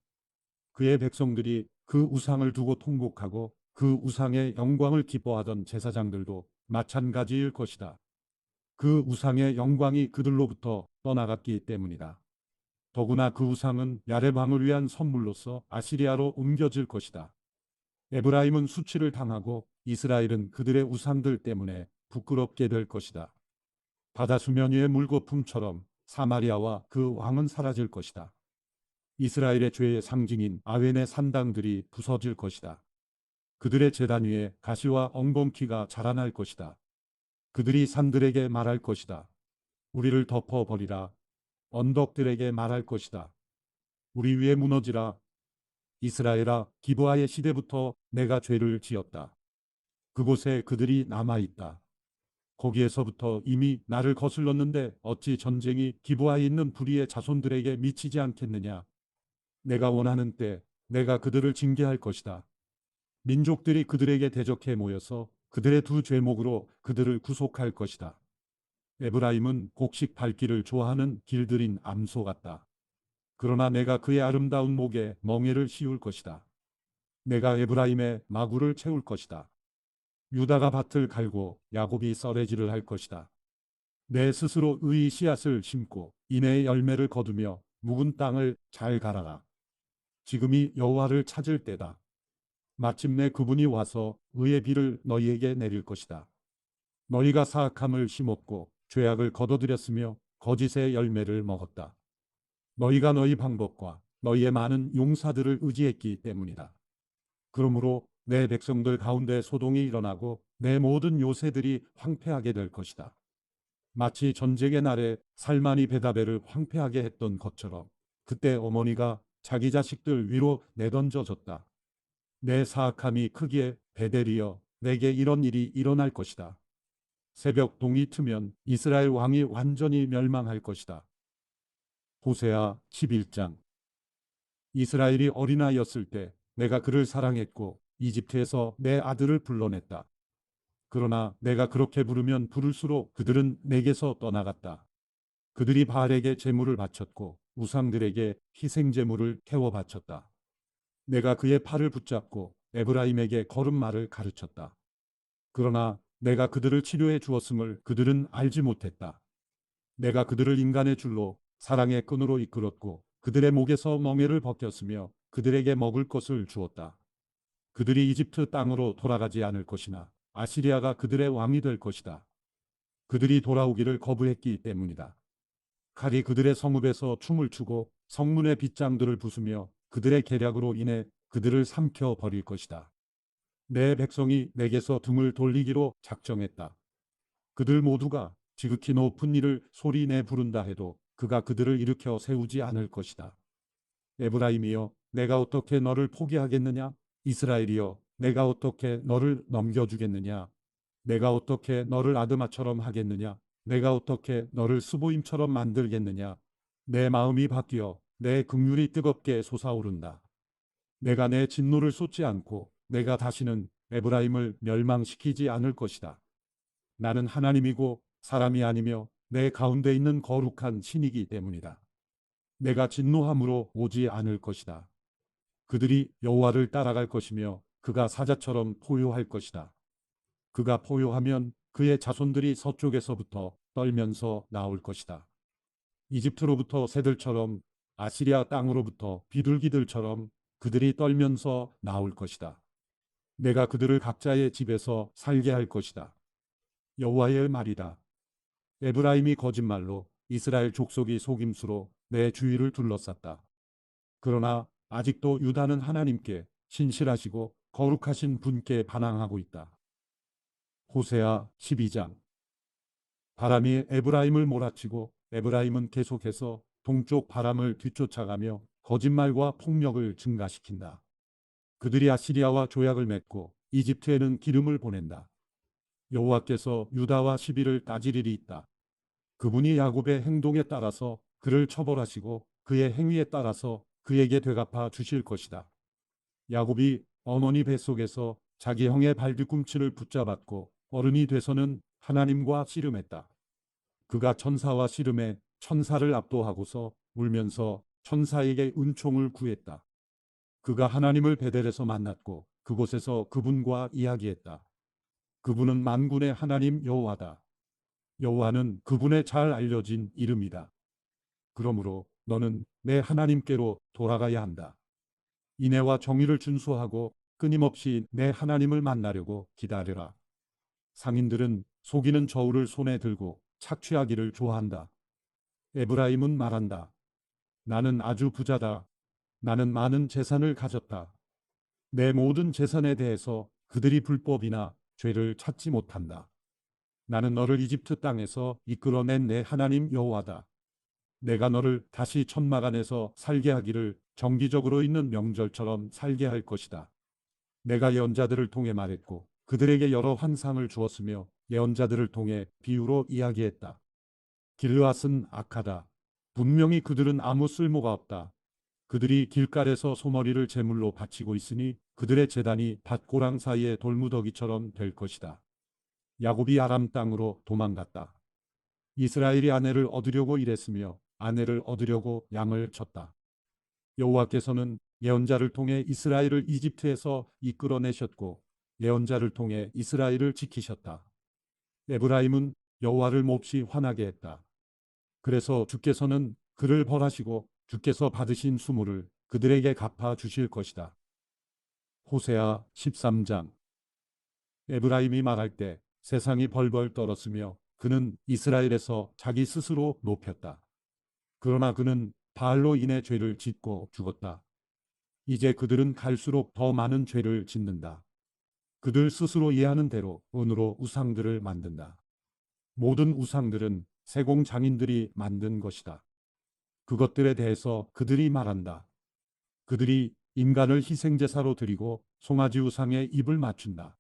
[SPEAKER 1] 그의 백성들이 그 우상을 두고 통곡하고 그 우상의 영광을 기뻐하던 제사장들도 마찬가지일 것이다. 그 우상의 영광이 그들로부터 떠나갔기 때문이다. 더구나 그 우상은 야레방을 위한 선물로서 아시리아로 옮겨질 것이다. 에브라임은 수치를 당하고 이스라엘은 그들의 우상들 때문에 부끄럽게 될 것이다. 바다 수면 위의 물거품처럼 사마리아와 그 왕은 사라질 것이다. 이스라엘의 죄의 상징인 아웬의 산당들이 부서질 것이다. 그들의 제단 위에 가시와 엉겅퀴가 자라날 것이다. 그들이 산들에게 말할 것이다. 우리를 덮어버리라. 언덕들에게 말할 것이다. 우리 위에 무너지라. 이스라엘아, 기브아의 시대부터 내가 죄를 지었다. 그곳에 그들이 남아있다. 거기에서부터 이미 나를 거슬렀는데 어찌 전쟁이 기브아에 있는 불의의 자손들에게 미치지 않겠느냐. 내가 원하는 때 내가 그들을 징계할 것이다. 민족들이 그들에게 대적해 모여서 그들의 두 죄목으로 그들을 구속할 것이다. 에브라임은 곡식 밟기를 좋아하는 길들인 암소 같다. 그러나 내가 그의 아름다운 목에 멍에를 씌울 것이다. 내가 에브라임의 마구를 채울 것이다. 유다가 밭을 갈고 야곱이 썰매질을 할 것이다. 내 스스로 의의 씨앗을 심고 인애의 열매를 거두며 묵은 땅을 잘 갈아라. 지금이 여호와를 찾을 때다. 마침내 그분이 와서 의의 비를 너희에게 내릴 것이다. 너희가 사악함을 심었고 죄악을 거둬들였으며 거짓의 열매를 먹었다. 너희가 너희 방법과 너희의 많은 용사들을 의지했기 때문이다. 그러므로 내 백성들 가운데 소동이 일어나고 내 모든 요새들이 황폐하게 될 것이다. 마치 전쟁의 날에 살만이 베다벨을 황폐하게 했던 것처럼 그때 어머니가 자기 자식들 위로 내던져졌다. 내 사악함이 크기에 베델이여 내게 이런 일이 일어날 것이다. 새벽 동이 트면 이스라엘 왕이 완전히 멸망할 것이다. 호세아 11장. 이스라엘이 어린아이였을 때 내가 그를 사랑했고 이집트에서 내 아들을 불러냈다. 그러나 내가 그렇게 부르면 부를수록 그들은 내게서 떠나갔다. 그들이 바알에게 제물을 바쳤고 우상들에게 희생제물을 태워 바쳤다. 내가 그의 팔을 붙잡고 에브라임에게 걸음마를 가르쳤다. 그러나 내가 그들을 치료해 주었음을 그들은 알지 못했다. 내가 그들을 인간의 줄로 사랑의 끈으로 이끌었고 그들의 목에서 멍에를 벗겼으며 그들에게 먹을 것을 주었다. 그들이 이집트 땅으로 돌아가지 않을 것이나 아시리아가 그들의 왕이 될 것이다. 그들이 돌아오기를 거부했기 때문이다. 칼이 그들의 성읍에서 춤을 추고 성문의 빗장들을 부수며 그들의 계략으로 인해 그들을 삼켜 버릴 것이다. 내 백성이 내게서 등을 돌리기로 작정했다. 그들 모두가 지극히 높은 이를 소리내 부른다 해도 그가 그들을 일으켜 세우지 않을 것이다. 에브라임이여, 내가 어떻게 너를 포기하겠느냐? 이스라엘이여, 내가 어떻게 너를 넘겨주겠느냐? 내가 어떻게 너를 아드마처럼 하겠느냐? 내가 어떻게 너를 스보임처럼 만들겠느냐? 내 마음이 바뀌어 내 긍휼이 뜨겁게 솟아오른다. 내가 내 진노를 쏟지 않고 내가 다시는 에브라임을 멸망시키지 않을 것이다. 나는 하나님이고 사람이 아니며 내 가운데 있는 거룩한 신이기 때문이다. 내가 진노함으로 오지 않을 것이다. 그들이 여호와를 따라갈 것이며 그가 사자처럼 포효할 것이다. 그가 포효하면 그의 자손들이 서쪽에서부터 떨면서 나올 것이다. 이집트로부터 새들처럼 아시리아 땅으로부터 비둘기들처럼 그들이 떨면서 나올 것이다. 내가 그들을 각자의 집에서 살게 할 것이다. 여호와의 말이다. 에브라임이 거짓말로 이스라엘 족속이 속임수로 내 주위를 둘러쌌다. 그러나 아직도 유다는 하나님께 신실하시고 거룩하신 분께 반항하고 있다. 호세아 12장. 바람이 에브라임을 몰아치고 에브라임은 계속해서 동쪽 바람을 뒤쫓아가며 거짓말과 폭력을 증가시킨다. 그들이 아시리아와 조약을 맺고 이집트에는 기름을 보낸다. 여호와께서 유다와 시비를 따질 일이 있다. 그분이 야곱의 행동에 따라서 그를 처벌하시고 그의 행위에 따라서 그에게 되갚아 주실 것이다. 야곱이 어머니 뱃속에서 자기 형의 발뒤꿈치를 붙잡았고 어른이 돼서는 하나님과 씨름했다. 그가 천사와 씨름해 천사를 압도하고서 울면서 천사에게 은총을 구했다. 그가 하나님을 베델에서 만났고 그곳에서 그분과 이야기했다. 그분은 만군의 하나님 여호와다. 여호와는 그분의 잘 알려진 이름이다. 그러므로 너는 내 하나님께로 돌아가야 한다. 인애와 정의를 준수하고 끊임없이 내 하나님을 만나려고 기다려라. 상인들은 속이는 저울을 손에 들고 착취하기를 좋아한다. 에브라임은 말한다. 나는 아주 부자다. 나는 많은 재산을 가졌다. 내 모든 재산에 대해서 그들이 불법이나 죄를 찾지 못한다. 나는 너를 이집트 땅에서 이끌어낸 내 하나님 여호와다. 내가 너를 다시 천막 안에서 살게 하기를 정기적으로 있는 명절처럼 살게 할 것이다. 내가 예언자들을 통해 말했고 그들에게 여러 환상을 주었으며 예언자들을 통해 비유로 이야기했다. 길르앗은 악하다. 분명히 그들은 아무 쓸모가 없다. 그들이 길갈에서 소머리를 제물로 바치고 있으니 그들의 제단이 밭고랑 사이의 돌무더기처럼 될 것이다. 야곱이 아람 땅으로 도망갔다. 이스라엘이 아내를 얻으려고 일했으며 아내를 얻으려고 양을 쳤다. 여호와께서는 예언자를 통해 이스라엘을 이집트에서 이끌어내셨고 예언자를 통해 이스라엘을 지키셨다. 에브라임은 여호와를 몹시 화나게 했다. 그래서 주께서는 그를 벌하시고 주께서 받으신 수모를 그들에게 갚아 주실 것이다. 호세아 13장. 에브라임이 말할 때 세상이 벌벌 떨었으며 그는 이스라엘에서 자기 스스로 높였다. 그러나 그는 바알로 인해 죄를 짓고 죽었다. 이제 그들은 갈수록 더 많은 죄를 짓는다. 그들 스스로 이해하는 대로 은으로 우상들을 만든다. 모든 우상들은 세공 장인들이 만든 것이다. 그것들에 대해서 그들이 말한다. 그들이 인간을 희생제사로 드리고 송아지 우상에 입을 맞춘다.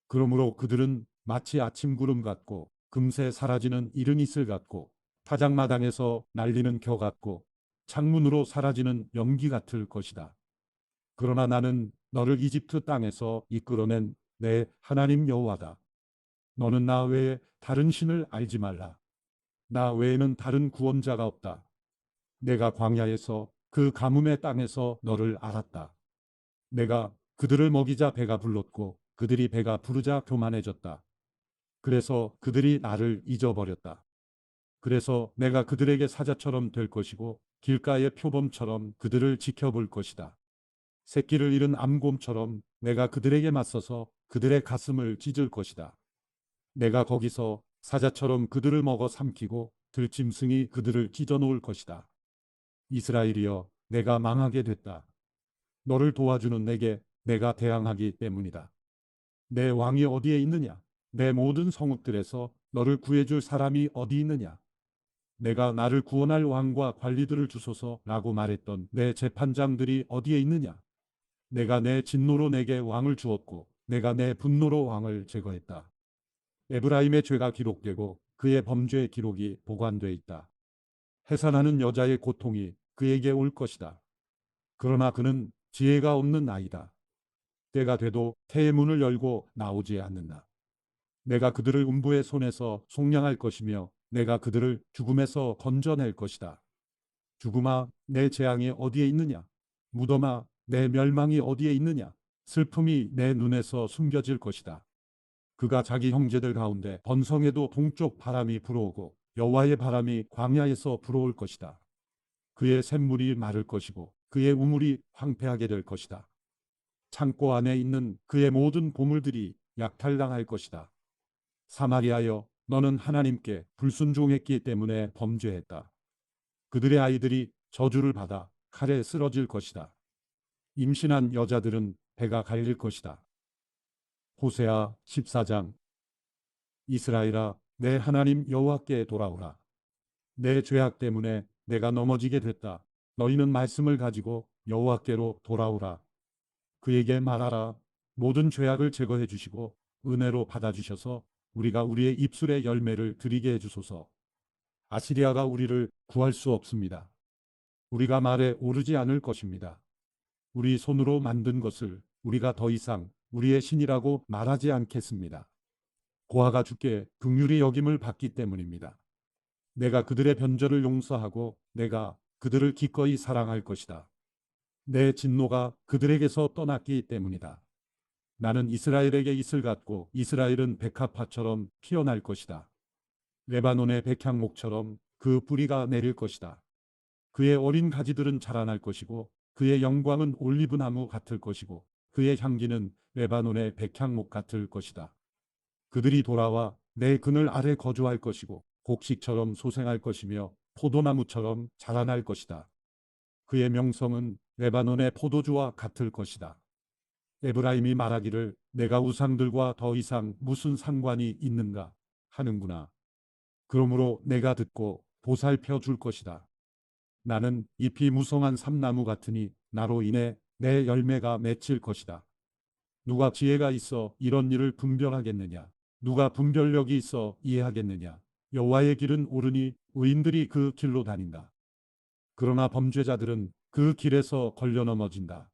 [SPEAKER 1] 그러므로 그들은 마치 아침 구름 같고 금세 사라지는 이른 이슬 같고 타작마당에서 날리는 겨 같고 창문으로 사라지는 연기 같을 것이다. 그러나 나는 너를 이집트 땅에서 이끌어낸 내 하나님 여호와다. 너는 나 외에 다른 신을 알지 말라. 나 외에는 다른 구원자가 없다. 내가 광야에서 그 가뭄의 땅에서 너를 알았다. 내가 그들을 먹이자 배가 불렀고 그들이 배가 부르자 교만해졌다. 그래서 그들이 나를 잊어버렸다. 그래서 내가 그들에게 사자처럼 될 것이고 길가의 표범처럼 그들을 지켜볼 것이다. 새끼를 잃은 암곰처럼 내가 그들에게 맞서서 그들의 가슴을 찢을 것이다. 내가 거기서 사자처럼 그들을 먹어 삼키고 들짐승이 그들을 찢어 놓을 것이다. 이스라엘이여, 내가 망하게 됐다. 너를 도와주는 내게 내가 대항하기 때문이다. 내 왕이 어디에 있느냐? 내 모든 성읍들에서 너를 구해줄 사람이 어디 있느냐? 내가 나를 구원할 왕과 관리들을 주소서라고 말했던 내 재판장들이 어디에 있느냐? 내가 내 진노로 내게 왕을 주었고 내가 내 분노로 왕을 제거했다. 에브라임의 죄가 기록되고 그의 범죄의 기록이 보관돼 있다. 해산하는 여자의 고통이 그에게 올 것이다. 그러나 그는 지혜가 없는 아이다. 때가 돼도 태의 문을 열고 나오지 않는다. 내가 그들을 음부의 손에서 속량할 것이며 내가 그들을 죽음에서 건져낼 것이다. 죽음아, 내 재앙이 어디에 있느냐? 무덤아, 내 멸망이 어디에 있느냐? 슬픔이 내 눈에서 숨겨질 것이다. 그가 자기 형제들 가운데 번성에도 동쪽 바람이 불어오고 여호와의 바람이 광야에서 불어올 것이다. 그의 샘물이 마를 것이고 그의 우물이 황폐하게 될 것이다. 창고 안에 있는 그의 모든 보물들이 약탈당할 것이다. 사마리아여, 너는 하나님께 불순종했기 때문에 범죄했다. 그들의 아이들이 저주를 받아 칼에 쓰러질 것이다. 임신한 여자들은 배가 갈릴 것이다. 호세아 14장. 이스라엘아, 내 하나님 여호와께 돌아오라. 내 죄악 때문에 내가 넘어지게 됐다. 너희는 말씀을 가지고 여호와께로 돌아오라. 그에게 말하라. 모든 죄악을 제거해 주시고 은혜로 받아주셔서 우리가 우리의 입술의 열매를 드리게 해주소서. 아시리아가 우리를 구할 수 없습니다. 우리가 말에 오르지 않을 것입니다. 우리 손으로 만든 것을 우리가 더 이상 우리의 신이라고 말하지 않겠습니다. 고아가 주께 긍휼히 여김을 받기 때문입니다. 내가 그들의 변절을 용서하고 내가 그들을 기꺼이 사랑할 것이다. 내 진노가 그들에게서 떠났기 때문이다. 나는 이스라엘에게 이슬 같고 이스라엘은 백합화처럼 피어날 것이다. 레바논의 백향목처럼 그 뿌리가 내릴 것이다. 그의 어린 가지들은 자라날 것이고 그의 영광은 올리브나무 같을 것이고 그의 향기는 레바논의 백향목 같을 것이다. 그들이 돌아와 내 그늘 아래 거주할 것이고 곡식처럼 소생할 것이며 포도나무처럼 자라날 것이다. 그의 명성은 레바논의 포도주와 같을 것이다. 에브라임이 말하기를 내가 우상들과 더 이상 무슨 상관이 있는가 하는구나. 그러므로 내가 듣고 보살펴 줄 것이다. 나는 잎이 무성한 삼나무 같으니 나로 인해 내 열매가 맺힐 것이다. 누가 지혜가 있어 이런 일을 분별하겠느냐? 누가 분별력이 있어 이해하겠느냐? 여호와의 길은 옳으니 의인들이 그 길로 다닌다. 그러나 범죄자들은 그 길에서 걸려 넘어진다.